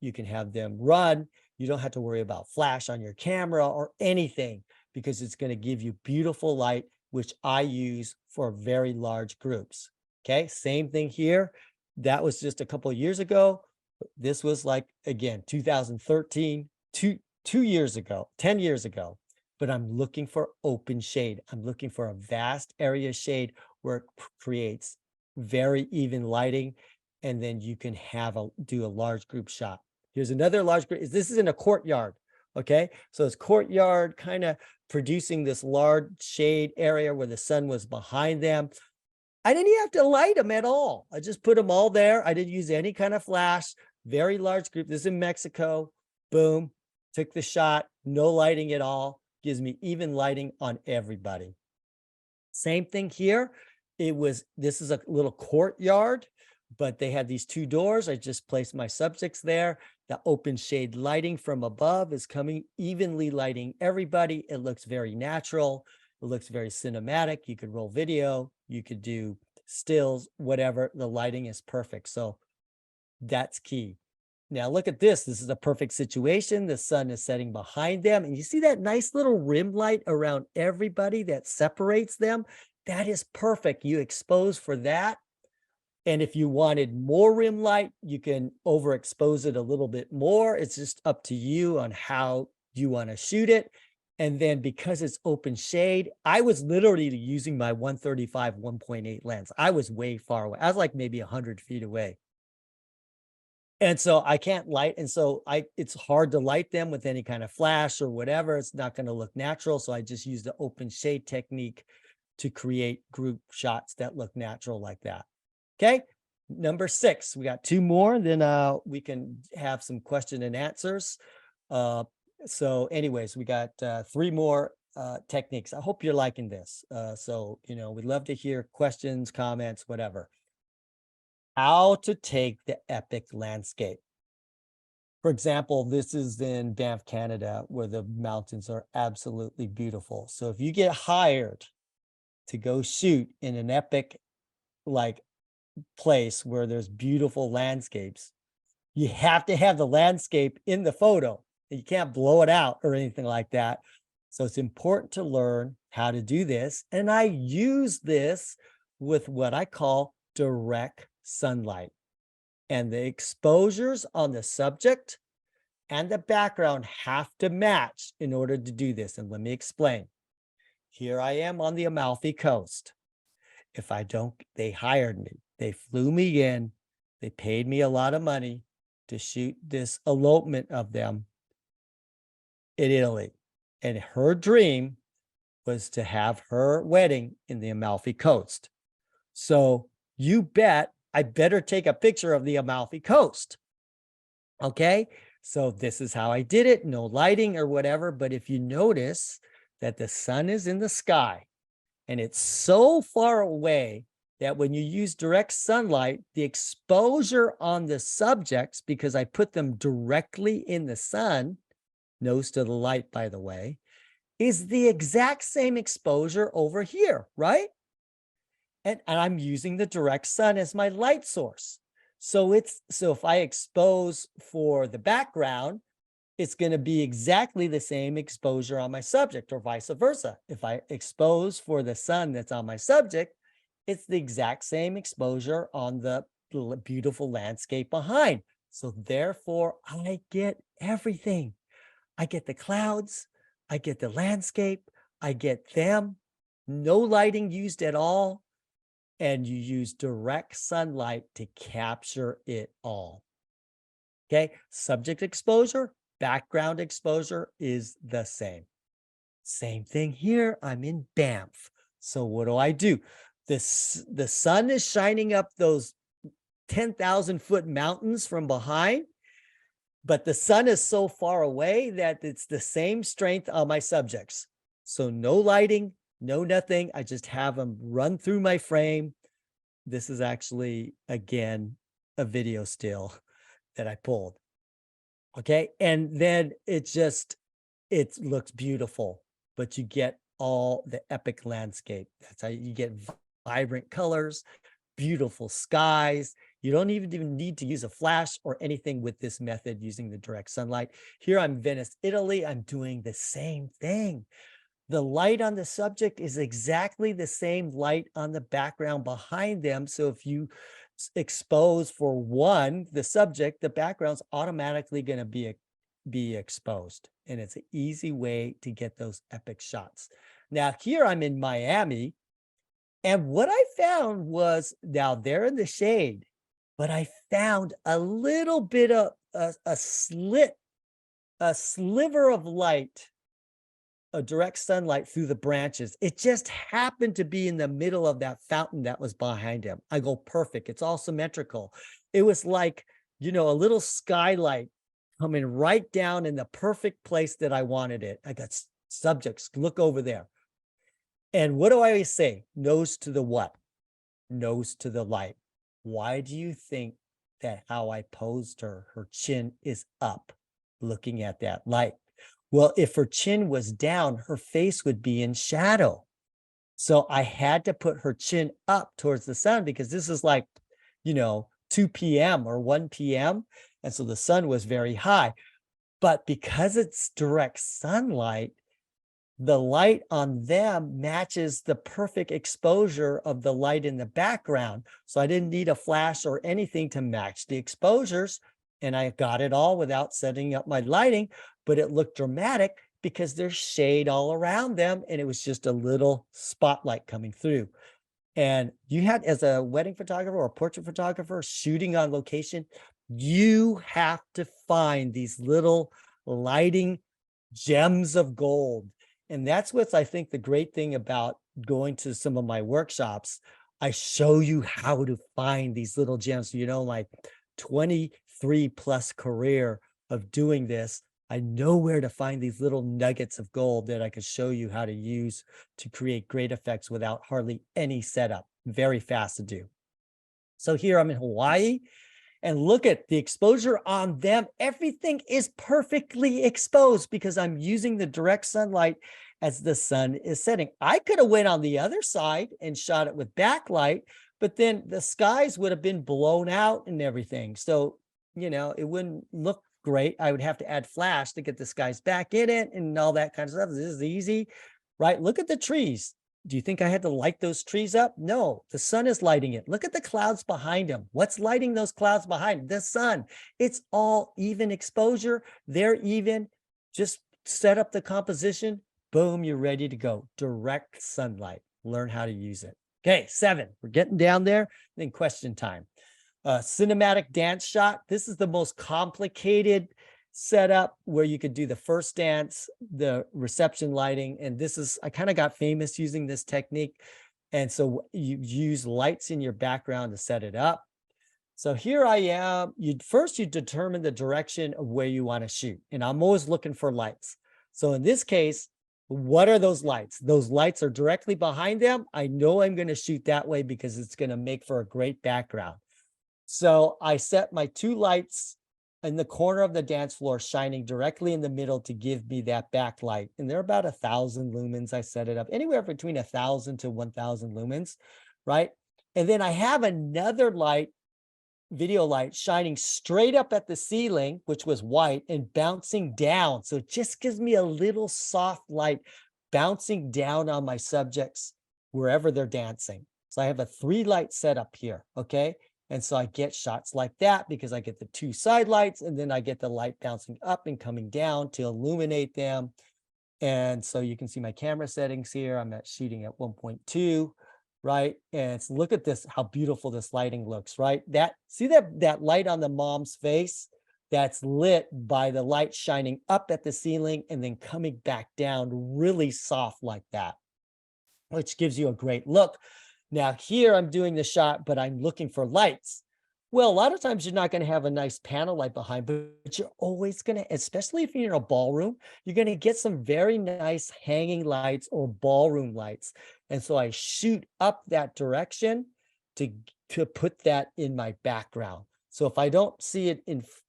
you can have them run. You don't have to worry about flash on your camera or anything because it's going to give you beautiful light, which I use for very large groups. Okay, same thing here. That was just a couple of years ago. This was like, again, 2013, two years ago, 10 years ago, but I'm looking for open shade. I'm looking for a vast area of shade where it creates very even lighting. And then you can do a large group shot. Here's another large group. This is in a courtyard. Okay. So it's courtyard kind of producing this large shade area where the sun was behind them. I didn't even have to light them at all. I just put them all there. I didn't use any kind of flash. Very large group. This is in Mexico. Boom. Took the shot. No lighting at all. Gives me even lighting on everybody. Same thing here. This is a little courtyard, but they had these 2 doors. I just placed my subjects there. The open shade lighting from above is coming, evenly lighting everybody. It looks very natural. It looks very cinematic. You could roll video, you could do stills, whatever. The lighting is perfect. So that's key. Now look at this. This is a perfect situation. The sun is setting behind them. And you see that nice little rim light around everybody that separates them? That is perfect. You expose for that. And if you wanted more rim light, you can overexpose it a little bit more. It's just up to you on how you want to shoot it. And then because it's open shade, I was literally using my 135 1.8 lens. I was way far away. I was like maybe 100 feet away. And so I can't light. And so it's hard to light them with any kind of flash or whatever. It's not going to look natural. So I just use the open shade technique to create group shots that look natural like that. Okay. Number 6, we got 2 more, then we can have some question and answers. So anyways, we got 3 more techniques. I hope you're liking this. So, we'd love to hear questions, comments, whatever. How to take the epic landscape. For example, this is in Banff, Canada, where the mountains are absolutely beautiful. So if you get hired to go shoot in an epic place where there's beautiful landscapes, you have to have the landscape in the photo. You can't blow it out or anything like that. So it's important to learn how to do this. And I use this with what I call direct sunlight. And the exposures on the subject and the background have to match in order to do this. And let me explain. Here I am on the Amalfi Coast. If I don't, they hired me. They flew me in. They paid me a lot of money to shoot this elopement of them in Italy. And her dream was to have her wedding in the Amalfi Coast. So you bet I better take a picture of the Amalfi Coast. Okay. So this is how I did it. No lighting or whatever. But if you notice that the sun is in the sky and it's so far away that when you use direct sunlight, the exposure on the subjects, because I put them directly in the sun, nose to the light, by the way, is the exact same exposure over here, right? And I'm using the direct sun as my light source. So if I expose for the background, it's going to be exactly the same exposure on my subject, or vice versa. If I expose for the sun that's on my subject, it's the exact same exposure on the beautiful landscape behind. So therefore, I get everything. I get the clouds, I get the landscape, I get them, no lighting used at all, and you use direct sunlight to capture it all. Okay, subject exposure, background exposure is the same. Same thing here, I'm in Banff. So what do? The sun is shining up those 10,000-foot mountains from behind, but the sun is so far away that it's the same strength on my subjects. So no lighting, no nothing. I just have them run through my frame. This is actually, again, a video still that I pulled. Okay. And then it looks beautiful, but you get all the epic landscape. That's how you get vibrant colors, beautiful skies. You don't even need to use a flash or anything with this method using the direct sunlight. Here I'm Venice, Italy. I'm doing the same thing. The light on the subject is exactly the same light on the background behind them. So if you expose for one, the subject, the background's automatically going to be exposed. And it's an easy way to get those epic shots. Now here I'm in Miami. And what I found was, now they're in the shade, but I found a little bit of a sliver of light, a direct sunlight through the branches. It just happened to be in the middle of that fountain that was behind him. I go, perfect. It's all symmetrical. It was like, a little skylight coming right down in the perfect place that I wanted it. I got subjects, look over there. And what do I always say? Nose to the what? Nose to the light. Why do you think that how I posed her chin is up looking at that light? Well, if her chin was down, her face would be in shadow. So I had to put her chin up towards the sun, because this is like, 2 p.m. or 1 p.m. And so the sun was very high. But because it's direct sunlight, the light on them matches the perfect exposure of the light in the background. So I didn't need a flash or anything to match the exposures. And I got it all without setting up my lighting, but it looked dramatic because there's shade all around them. And it was just a little spotlight coming through. And you had, as a wedding photographer or a portrait photographer shooting on location, you have to find these little lighting gems of gold. And that's what's, I think, the great thing about going to some of my workshops. I show you how to find these little gems. My 23 plus career of doing this, I know where to find these little nuggets of gold that I could show you how to use to create great effects without hardly any setup. Very fast to do. So here I'm in Hawaii. And look at the exposure on them. Everything is perfectly exposed because I'm using the direct sunlight as the sun is setting. I could have went on the other side and shot it with backlight, but then the skies would have been blown out and everything. So, it wouldn't look great. I would have to add flash to get the skies back in it and all that kind of stuff. This is easy, right? Look at the trees. Do you think I had to light those trees up? No, the sun is lighting it. Look at the clouds behind them. What's lighting those clouds behind? The sun. It's all even exposure. They're even. Just set up the composition. Boom, you're ready to go. Direct sunlight. Learn how to use it. Okay, 7. We're getting down there. Then question time. Cinematic dance shot. This is the most complicated setup where you could do the first dance, the reception lighting. And this is, I kind of got famous using this technique. And so you use lights in your background to set it up. So here I am. You determine the direction of where you want to shoot. And I'm always looking for lights. So in this case, What are those lights? Those lights are directly behind them. I know I'm going to shoot that way because it's going to make for a great background. So I set my 2 lights in the corner of the dance floor, shining directly in the middle to give me that backlight. And they're about 1,000 lumens. I set it up anywhere between 1,000 to 1,000 lumens, right? And then I have another light, video light, shining straight up at the ceiling, which was white, and bouncing down. So it just gives me a little soft light bouncing down on my subjects wherever they're dancing. So I have a 3 light setup here, okay? And so I get shots like that because I get the 2 side lights, and then I get the light bouncing up and coming down to illuminate them. And so you can see my camera settings here. I'm at shooting at 1.2, right? And look at this, how beautiful this lighting looks, right? See that light on the mom's face? That's lit by the light shining up at the ceiling and then coming back down really soft like that, which gives you a great look. Now here I'm doing the shot, but I'm looking for lights. Well, a lot of times you're not going to have a nice panel light behind, but you're always going to, especially if you're in a ballroom, you're going to get some very nice hanging lights or ballroom lights. And so I shoot up that direction to put that in my background. So if I don't see it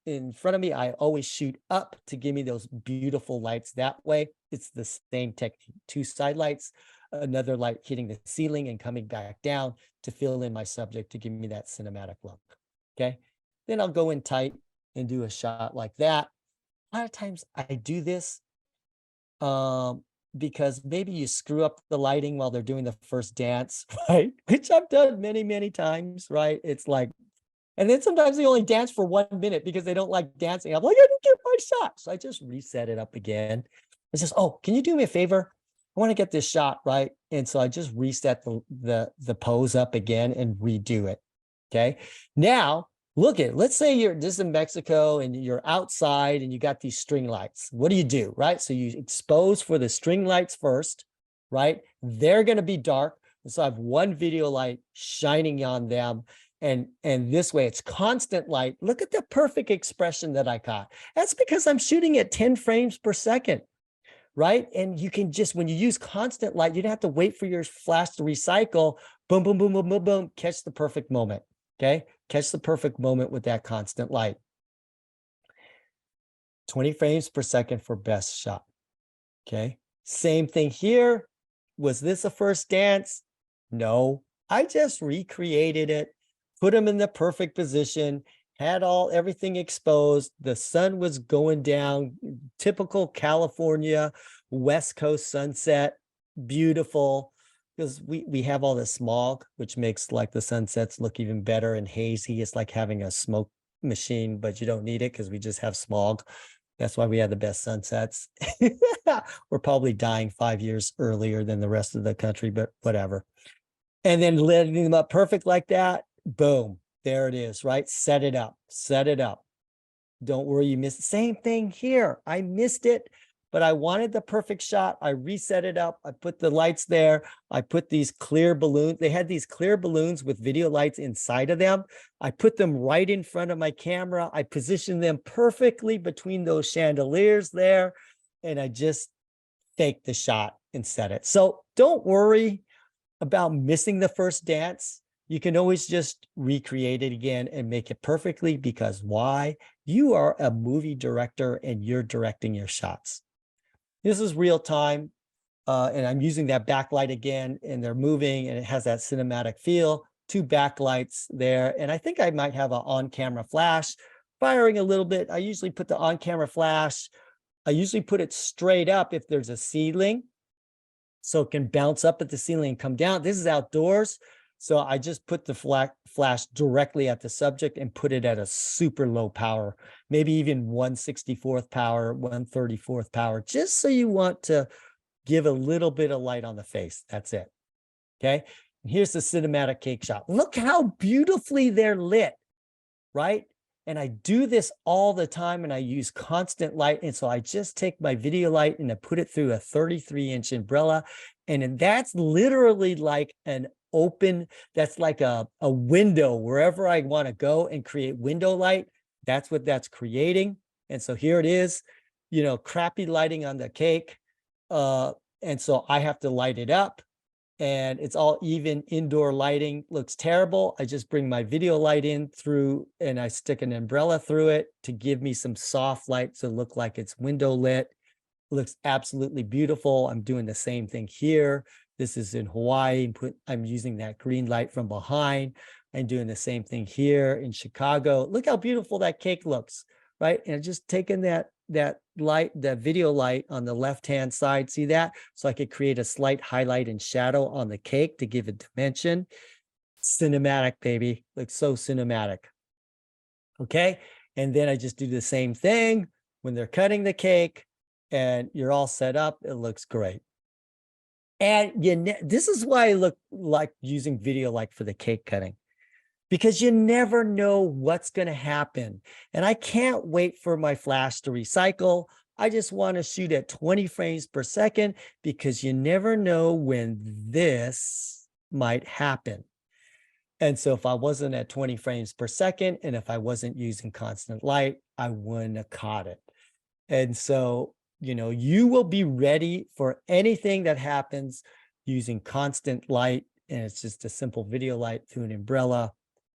in front of me, I always shoot up to give me those beautiful lights. That way, it's the same technique, 2 side lights, another light hitting the ceiling and coming back down to fill in my subject to give me that cinematic look. Okay. Then I'll go in tight and do a shot like that. A lot of times I do this because maybe you screw up the lighting while they're doing the first dance, right? Which I've done many, many times, right? It's like, and then sometimes they only dance for 1 minute because they don't like dancing. I'm like, I didn't get my shot. So I just reset it up again. It's just, oh, can you do me a favor? I want to get this shot, right? And so I just reset the pose up again and redo it. Okay. Now look at, let's say you're just in Mexico and you're outside and you got these string lights. What do? Right. So you expose for the string lights first, right? They're going to be dark. So I have 1 video light shining on them. And this way it's constant light. Look at the perfect expression that I got. That's because I'm shooting at 10 frames per second. Right. And you can just, when you use constant light, you don't have to wait for your flash to recycle. Boom, boom, boom, boom, boom, boom. Catch the perfect moment. Okay. Catch the perfect moment with that constant light. 20 frames per second for best shot. Okay. Same thing here. Was this a first dance? No, I just recreated it, put them in the perfect position, had everything exposed. The sun was going down, typical California, West Coast sunset, beautiful. Because we have all the smog, which makes like the sunsets look even better and hazy. It's like having a smoke machine, but you don't need it because we just have smog. That's why we have the best sunsets. We're probably dying 5 years earlier than the rest of the country, but whatever. And then letting them up perfect like that. Boom. There it is, right? Set it up. Set it up. Don't worry, you missed the same thing here. I missed it, but I wanted the perfect shot. I reset it up. I put the lights there. I put these clear balloons. They had these clear balloons with video lights inside of them. I put them right in front of my camera. I positioned them perfectly between those chandeliers there. And I just faked the shot and set it. So don't worry about missing the first dance. You can always just recreate it again and make it perfectly, because why? You are a movie director and you're directing your shots. This is real time. And I'm using that backlight again, and they're moving and it has that cinematic feel. 2 backlights there. And I think I might have an on-camera flash firing a little bit. I usually put the on-camera flash. I usually put it straight up if there's a ceiling, so it can bounce up at the ceiling and come down. This is outdoors. So I just put the flash directly at the subject and put it at a super low power, maybe even 1/64th power, 1/34th power, just so you want to give a little bit of light on the face. That's it. Okay. And here's the cinematic cake shot. Look how beautifully they're lit, right? And I do this all the time, and I use constant light. And so I just take my video light and I put it through a 33-inch umbrella. And that's literally like an open, that's like a window wherever I want to go and create window light. That's what that's creating. And so here it is, crappy lighting on the cake. And so I have to light it up, and it's all even indoor lighting. Looks terrible. I just bring my video light in through and I stick an umbrella through it to give me some soft light to look like it's window lit. Looks absolutely beautiful. I'm doing the same thing here. This is in Hawaii. I'm using that green light from behind. I'm doing the same thing here in Chicago. Look how beautiful that cake looks, right? And just taking that light, that video light on the left-hand side, see that? So I could create a slight highlight and shadow on the cake to give it dimension. Cinematic, baby. Looks so cinematic. Okay. And then I just do the same thing when they're cutting the cake, and you're all set up. It looks great. And this is why I look like using video like for the cake cutting, because you never know what's going to happen. And I can't wait for my flash to recycle. I just want to shoot at 20 frames per second because you never know when this might happen. And so if I wasn't at 20 frames per second, and if I wasn't using constant light, I wouldn't have caught it. And so, you will be ready for anything that happens using constant light. And it's just a simple video light through an umbrella.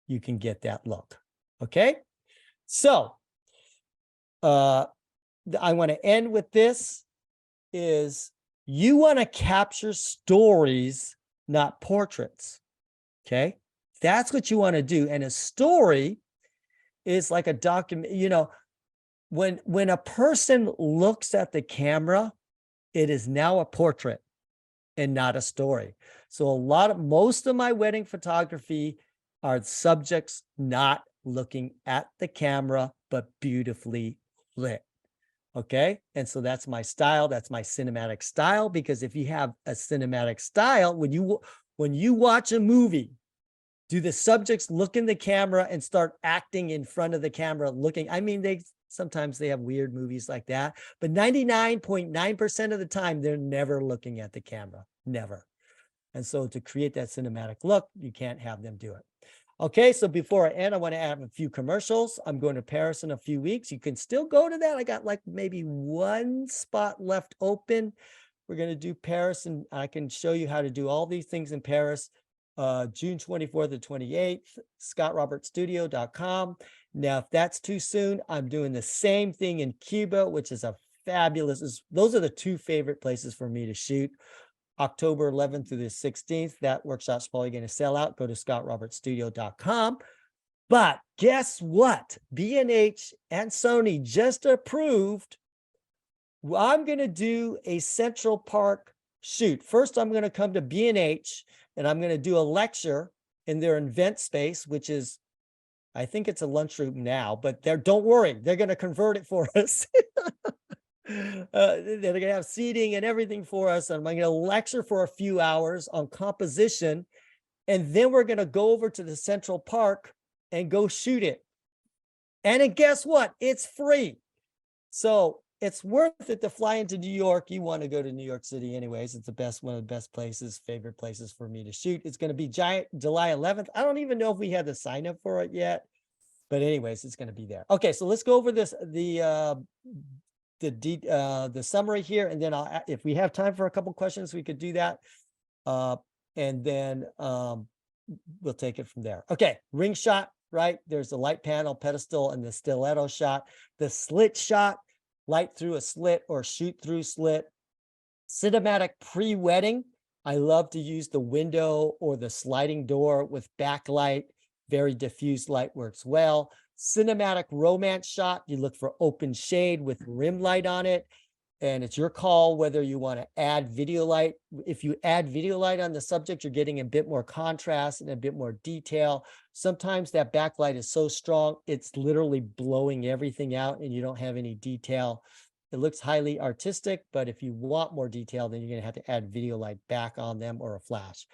You can get that look. Okay. So, I want to end with this is you want to capture stories, not portraits. Okay. That's what you want to do. And a story is like a document, when a person looks at the camera, it is now a portrait and not a story. So most of my wedding photography are subjects not looking at the camera, but beautifully lit. Okay. And so that's my style. That's my cinematic style, because if you have a cinematic style, when you watch a movie, do the subjects look in the camera and start acting in front of the camera looking? I mean, sometimes they have weird movies like that, but 99.9% of the time, they're never looking at the camera, never. And so to create that cinematic look, you can't have them do it. Okay, so before I end, I want to add a few commercials. I'm going to Paris in a few weeks. You can still go to that. I got like maybe one spot left open. We're going to do Paris, and I can show you how to do all these things in Paris. June 24th to 28th, scottrobertstudio.com. Now, if that's too soon, I'm doing the same thing in Cuba, which is a fabulous, those are the two favorite places for me to shoot. October 11th through the 16th, that workshop's probably going to sell out. Go to scottrobertstudio.com. But guess what? B&H and Sony just approved. I'm going to do a Central Park shoot. First, I'm going to come to B&H and I'm going to do a lecture in their event space, which is, I think it's a lunchroom now, but don't worry, they're going to convert it for us. They're going to have seating and everything for us. And I'm going to lecture for a few hours on composition. And then we're going to go over to the Central Park and go shoot it. And then guess what? It's free. So it's worth it to fly into New York. You want to go to New York City anyways. It's one of the best places, favorite places for me to shoot. It's going to be July 11th. I don't even know if we had the sign up for it yet, but anyways, it's going to be there. Okay. So let's go over the summary here. And then if we have time for a couple questions, we could do that. And then we'll take it from there. Okay. Ring shot, right? There's the light panel, pedestal, and the stiletto shot. The slit shot, light through a slit or shoot through slit. Cinematic pre-wedding. I love to use the window or the sliding door with backlight. Very diffuse light works well. Cinematic romance shot. You look for open shade with rim light on it. And it's your call whether you want to add video light. If you add video light on the subject, you're getting a bit more contrast and a bit more detail. Sometimes that backlight is so strong, it's literally blowing everything out and you don't have any detail. It looks highly artistic, but if you want more detail, then you're going to have to add video light back on them or a flash.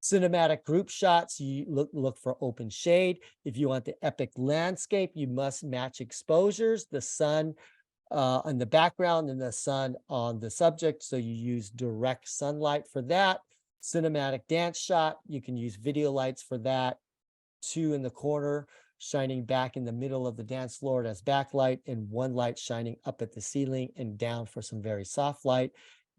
Cinematic group shots, you look for open shade. If you want the epic landscape, you must match exposures, the sun in the background and the sun on the subject. So you use direct sunlight for that. Cinematic dance shot, you can use video lights for that. Two in the corner, shining back in the middle of the dance floor as backlight, and one light shining up at the ceiling and down for some very soft light.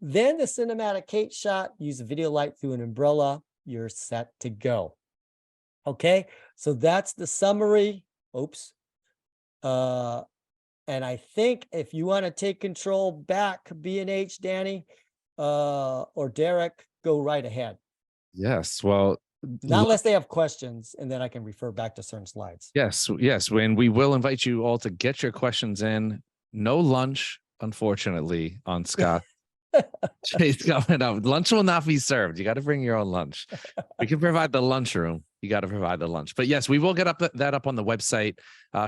Then the cinematic Kate shot, use a video light through an umbrella, you're set to go. Okay, so that's the summary. Oops. And I think if you want to take control back, B&H, Danny, or Derek, go right ahead. Yes. Well, Not unless they have questions, and then I can refer back to certain slides. yes. When we will invite you all to get your questions in. No lunch, unfortunately, on Scott. It's coming up. Lunch will not be served. You got to bring your own lunch. We can provide the lunchroom. You got to provide the lunch. But yes, we will get that up on the website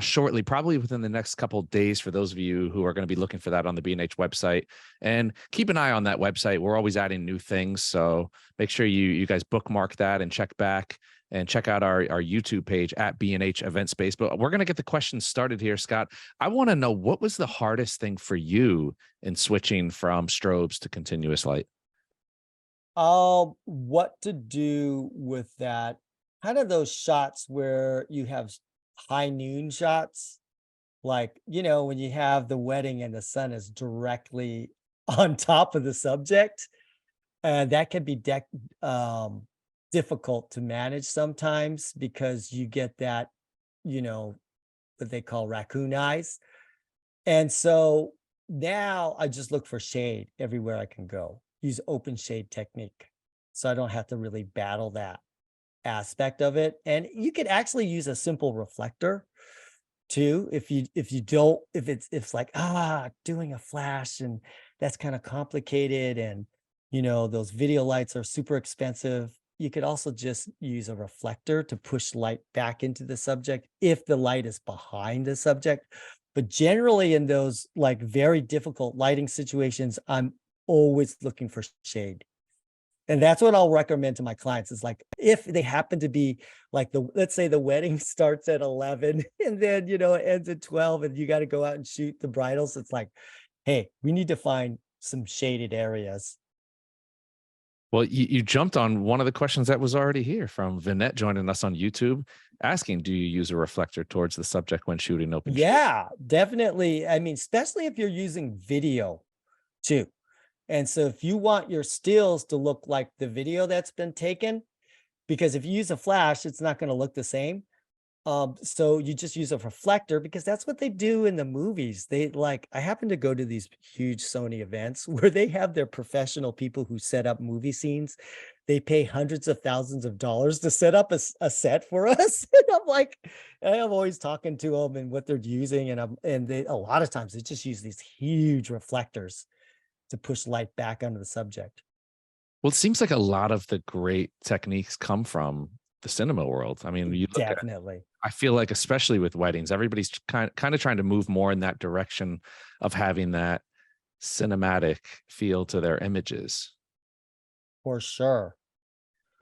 shortly, probably within the next couple of days for those of you who are going to be looking for that on the B&H website. And keep an eye on that website. We're always adding new things. So make sure you guys bookmark that and check back and check out our YouTube page at B&H Event Space. But we're going to get the questions started here, Scott. I want to know, what was the hardest thing for you in switching from strobes to continuous light? What to do with that? Kind of those shots where you have high noon shots, like, when you have the wedding and the sun is directly on top of the subject, and that can be difficult to manage sometimes because you get that, what they call raccoon eyes. And so now I just look for shade everywhere I can go. Use open shade technique, so I don't have to really battle that aspect of it. And you could actually use a simple reflector too, if it's like, doing a flash, and that's kind of complicated, and those video lights are super expensive. You could also just use a reflector to push light back into the subject if the light is behind the subject. But generally in those like very difficult lighting situations, I'm always looking for shade. And that's what I'll recommend to my clients, is like, if they happen to be like, let's say the wedding starts at 11 and then, it ends at 12 and you got to go out and shoot the bridals. It's like, hey, we need to find some shaded areas. Well, you jumped on one of the questions that was already here from Vinette joining us on YouTube, asking, do you use a reflector towards the subject when shooting open shade? Yeah, definitely. I mean, especially if you're using video too. And so if you want your stills to look like the video that's been taken, because if you use a flash, it's not going to look the same. So you just use a reflector, because that's what they do in the movies. I happen to go to these huge Sony events where they have their professional people who set up movie scenes. They pay hundreds of thousands of dollars to set up a set for us. And I'm always talking to them and what they're using. And a lot of times they just use these huge reflectors to push light back onto the subject. Well, it seems like a lot of the great techniques come from the cinema world. I mean, you look at, Definitely. I feel like, especially with weddings, everybody's kind of trying to move more in that direction of having that cinematic feel to their images. For sure.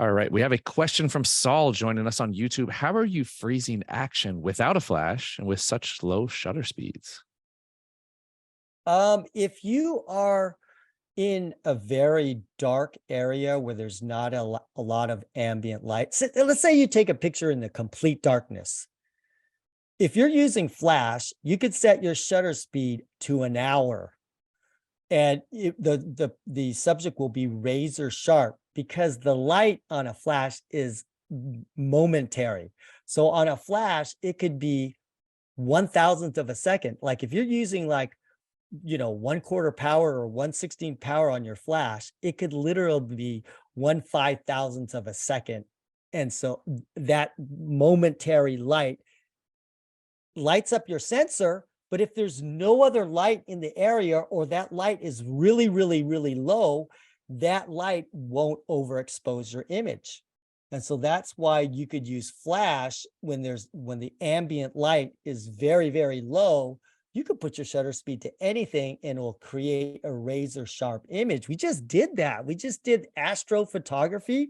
All right. We have a question from Saul joining us on YouTube. How are you freezing action without a flash and with such low shutter speeds? If you are in a very dark area where there's not a lot of ambient light, let's say you take a picture in the complete darkness. If you're using flash, you could set your shutter speed to an hour, and the subject will be razor sharp, because the light on a flash is momentary. So on a flash, it could be 1,000th of a second. Like if you're using 1/4 power or 1/16 power on your flash, it could literally be 1/5000th of a second. And so that momentary light lights up your sensor. But if there's no other light in the area, or that light is really, really, really low, that light won't overexpose your image. And so that's why you could use flash when the ambient light is very, very low. You could put your shutter speed to anything and it will create a razor sharp image. We just did that. We just did astrophotography,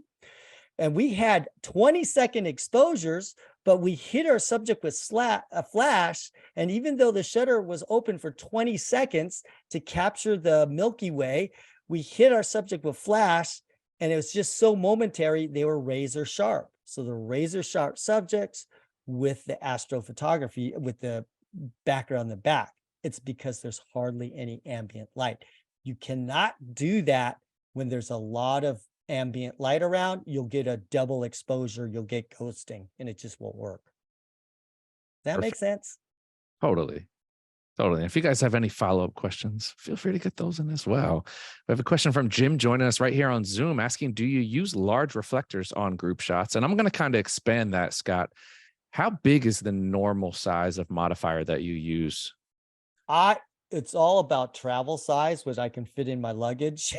and we had 20-second exposures, but we hit our subject with a flash. And even though the shutter was open for 20 seconds to capture the Milky Way, we hit our subject with flash, and it was just so momentary, they were razor sharp. So the razor sharp subjects with the astrophotography, with the background in the back, it's because there's hardly any ambient light. You cannot do that when there's a lot of ambient light around. You'll get a double exposure, you'll get ghosting, and it just won't work. That makes Perfect. sense? Totally. Totally. If you guys have any follow-up questions, feel free to get those in as well. We have a question from Jim joining us right here on Zoom asking, do you use large reflectors on group shots? And I'm going to kind of expand that, Scott. How big is the normal size of modifier that you use? It's all about travel size, which I can fit in my luggage.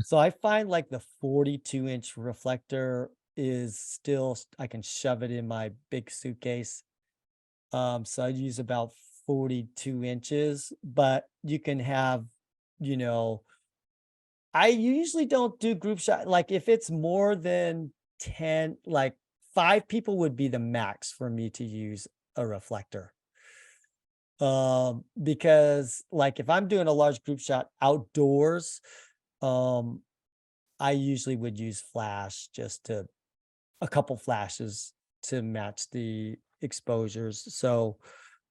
So I find like the 42-inch reflector is still, I can shove it in my big suitcase. So I use about 42 inches, but you can have, you know, I usually don't do group shot. Like if it's more than 10, like 5 people would be the max for me to use a reflector. Because like if I'm doing a large group shot outdoors, um, I usually would use flash, just to a couple flashes to match the exposures. So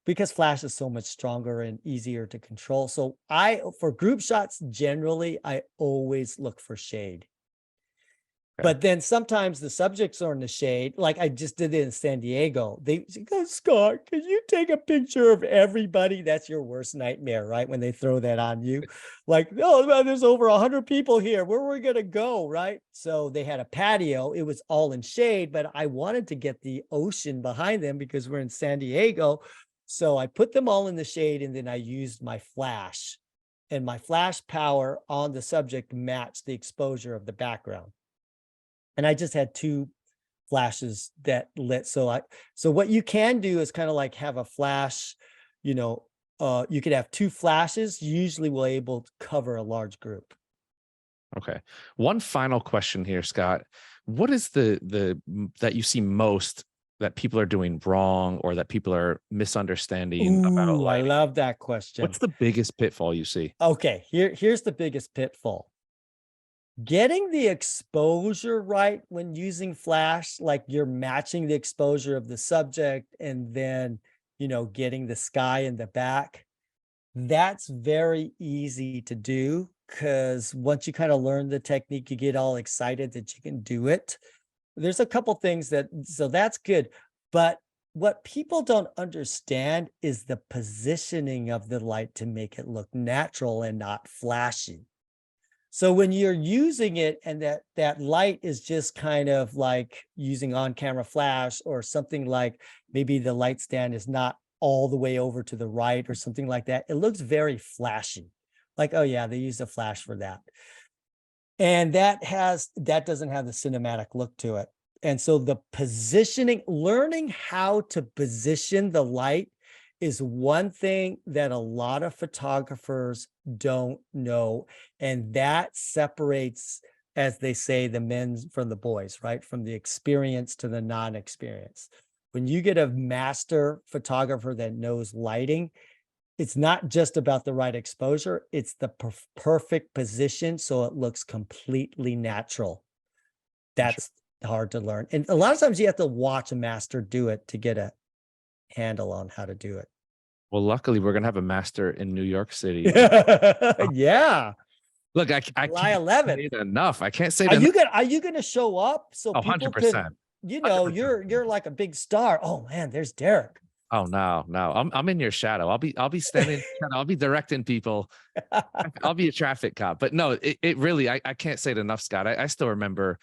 because flash is so much stronger and easier to control. So for group shots, generally, I always look for shade. Okay. But then sometimes the subjects are in the shade. Like I just did it in San Diego. They go, Scott, can you take a picture of everybody? That's your worst nightmare, right? When they throw that on you. Like, oh, man, there's over 100 people here. Where are we going to go, right? So they had a patio. It was all in shade, but I wanted to get the ocean behind them because we're in San Diego. So I put them all in the shade, and then I used my flash. And my flash power on the subject matched the exposure of the background. And I just had 2 flashes that lit. So what you can do is kind of like have a flash, you could have 2 flashes, usually will able to cover a large group. Okay. One final question here, Scott. What is the that you see most that people are doing wrong or that people are misunderstanding about Ooh, I lighting? love that question. What's the biggest pitfall you see? Okay, here's the biggest pitfall. Getting the exposure right when using flash, like you're matching the exposure of the subject and then, getting the sky in the back. That's very easy to do because once you kind of learn the technique, you get all excited that you can do it. There's a couple things so that's good. But what people don't understand is the positioning of the light to make it look natural and not flashy. So when you're using it and that light is just kind of like using on-camera flash or something, like maybe the light stand is not all the way over to the right or something like that, it looks very flashy. Like, oh yeah, they used a flash for that. And that doesn't have the cinematic look to it. And so the positioning, learning how to position the light is one thing that a lot of photographers don't know. And that separates, as they say, the men from the boys, right? From the experience to the non-experience. When you get a master photographer that knows lighting, it's not just about the right exposure, it's the perfect position so it looks completely natural. That's hard to learn. And a lot of times you have to watch a master do it to get a handle on how to do it. Well, luckily, we're gonna have a master in New York City. Yeah. Look, I July can't say 11th. it enough. I can't say it Are enough. you gonna show up so Oh, people could, 100%. 100%. you're like a big star. Oh man, there's Derek. Oh no, no. I'm in your shadow. I'll be standing in your shadow. I'll be directing people. I'll be a traffic cop. But no, it really, I can't say it enough, Scott. I still remember it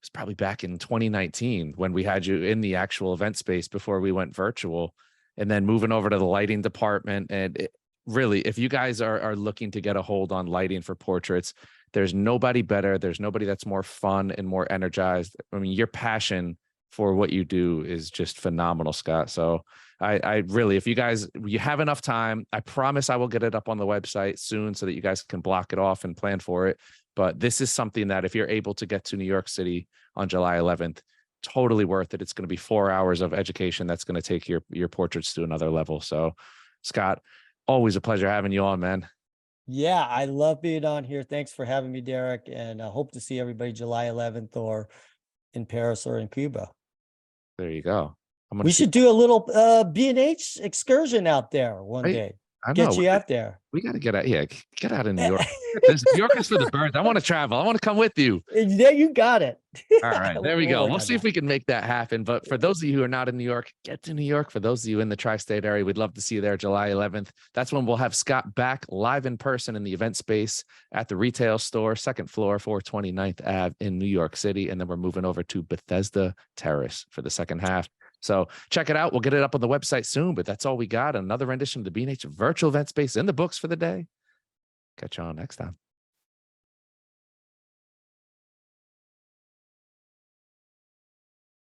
was probably back in 2019 when we had you in the actual event space before we went virtual, and then moving over to the lighting department. And really, if you guys are looking to get a hold on lighting for portraits, there's nobody better. There's nobody that's more fun and more energized. I mean, your passion for what you do is just phenomenal, Scott. So I really, if you have enough time, I promise I will get it up on the website soon so that you guys can block it off and plan for it. But this is something that if you're able to get to New York City on July 11th, totally worth it. It's going to be 4 hours of education that's going to take your portraits to another level. So, Scott, always a pleasure having you on, man. Yeah, I love being on here. Thanks for having me, Derek. And I hope to see everybody July 11th or in Paris or in Cuba. There you go. We should do a little B&H excursion out there one day. I know. Get you out there. We got to get out. Yeah, get out of New York. New York is for the birds. I want to travel. I want to come with you. Yeah, you got it. All right, there we We'll go. work We'll on see if that. we can make that happen. But for those of you who are not in New York, get to New York. For those of you in the tri-state area, we'd love to see you there July 11th. That's when we'll have Scott back live in person in the event space at the retail store, second floor, 429th Ave in New York City. And then we're moving over to Bethesda Terrace for the second half. So check it out. We'll get it up on the website soon, but that's all we got. Another rendition of the B&H virtual event space in the books for the day. Catch you on next time.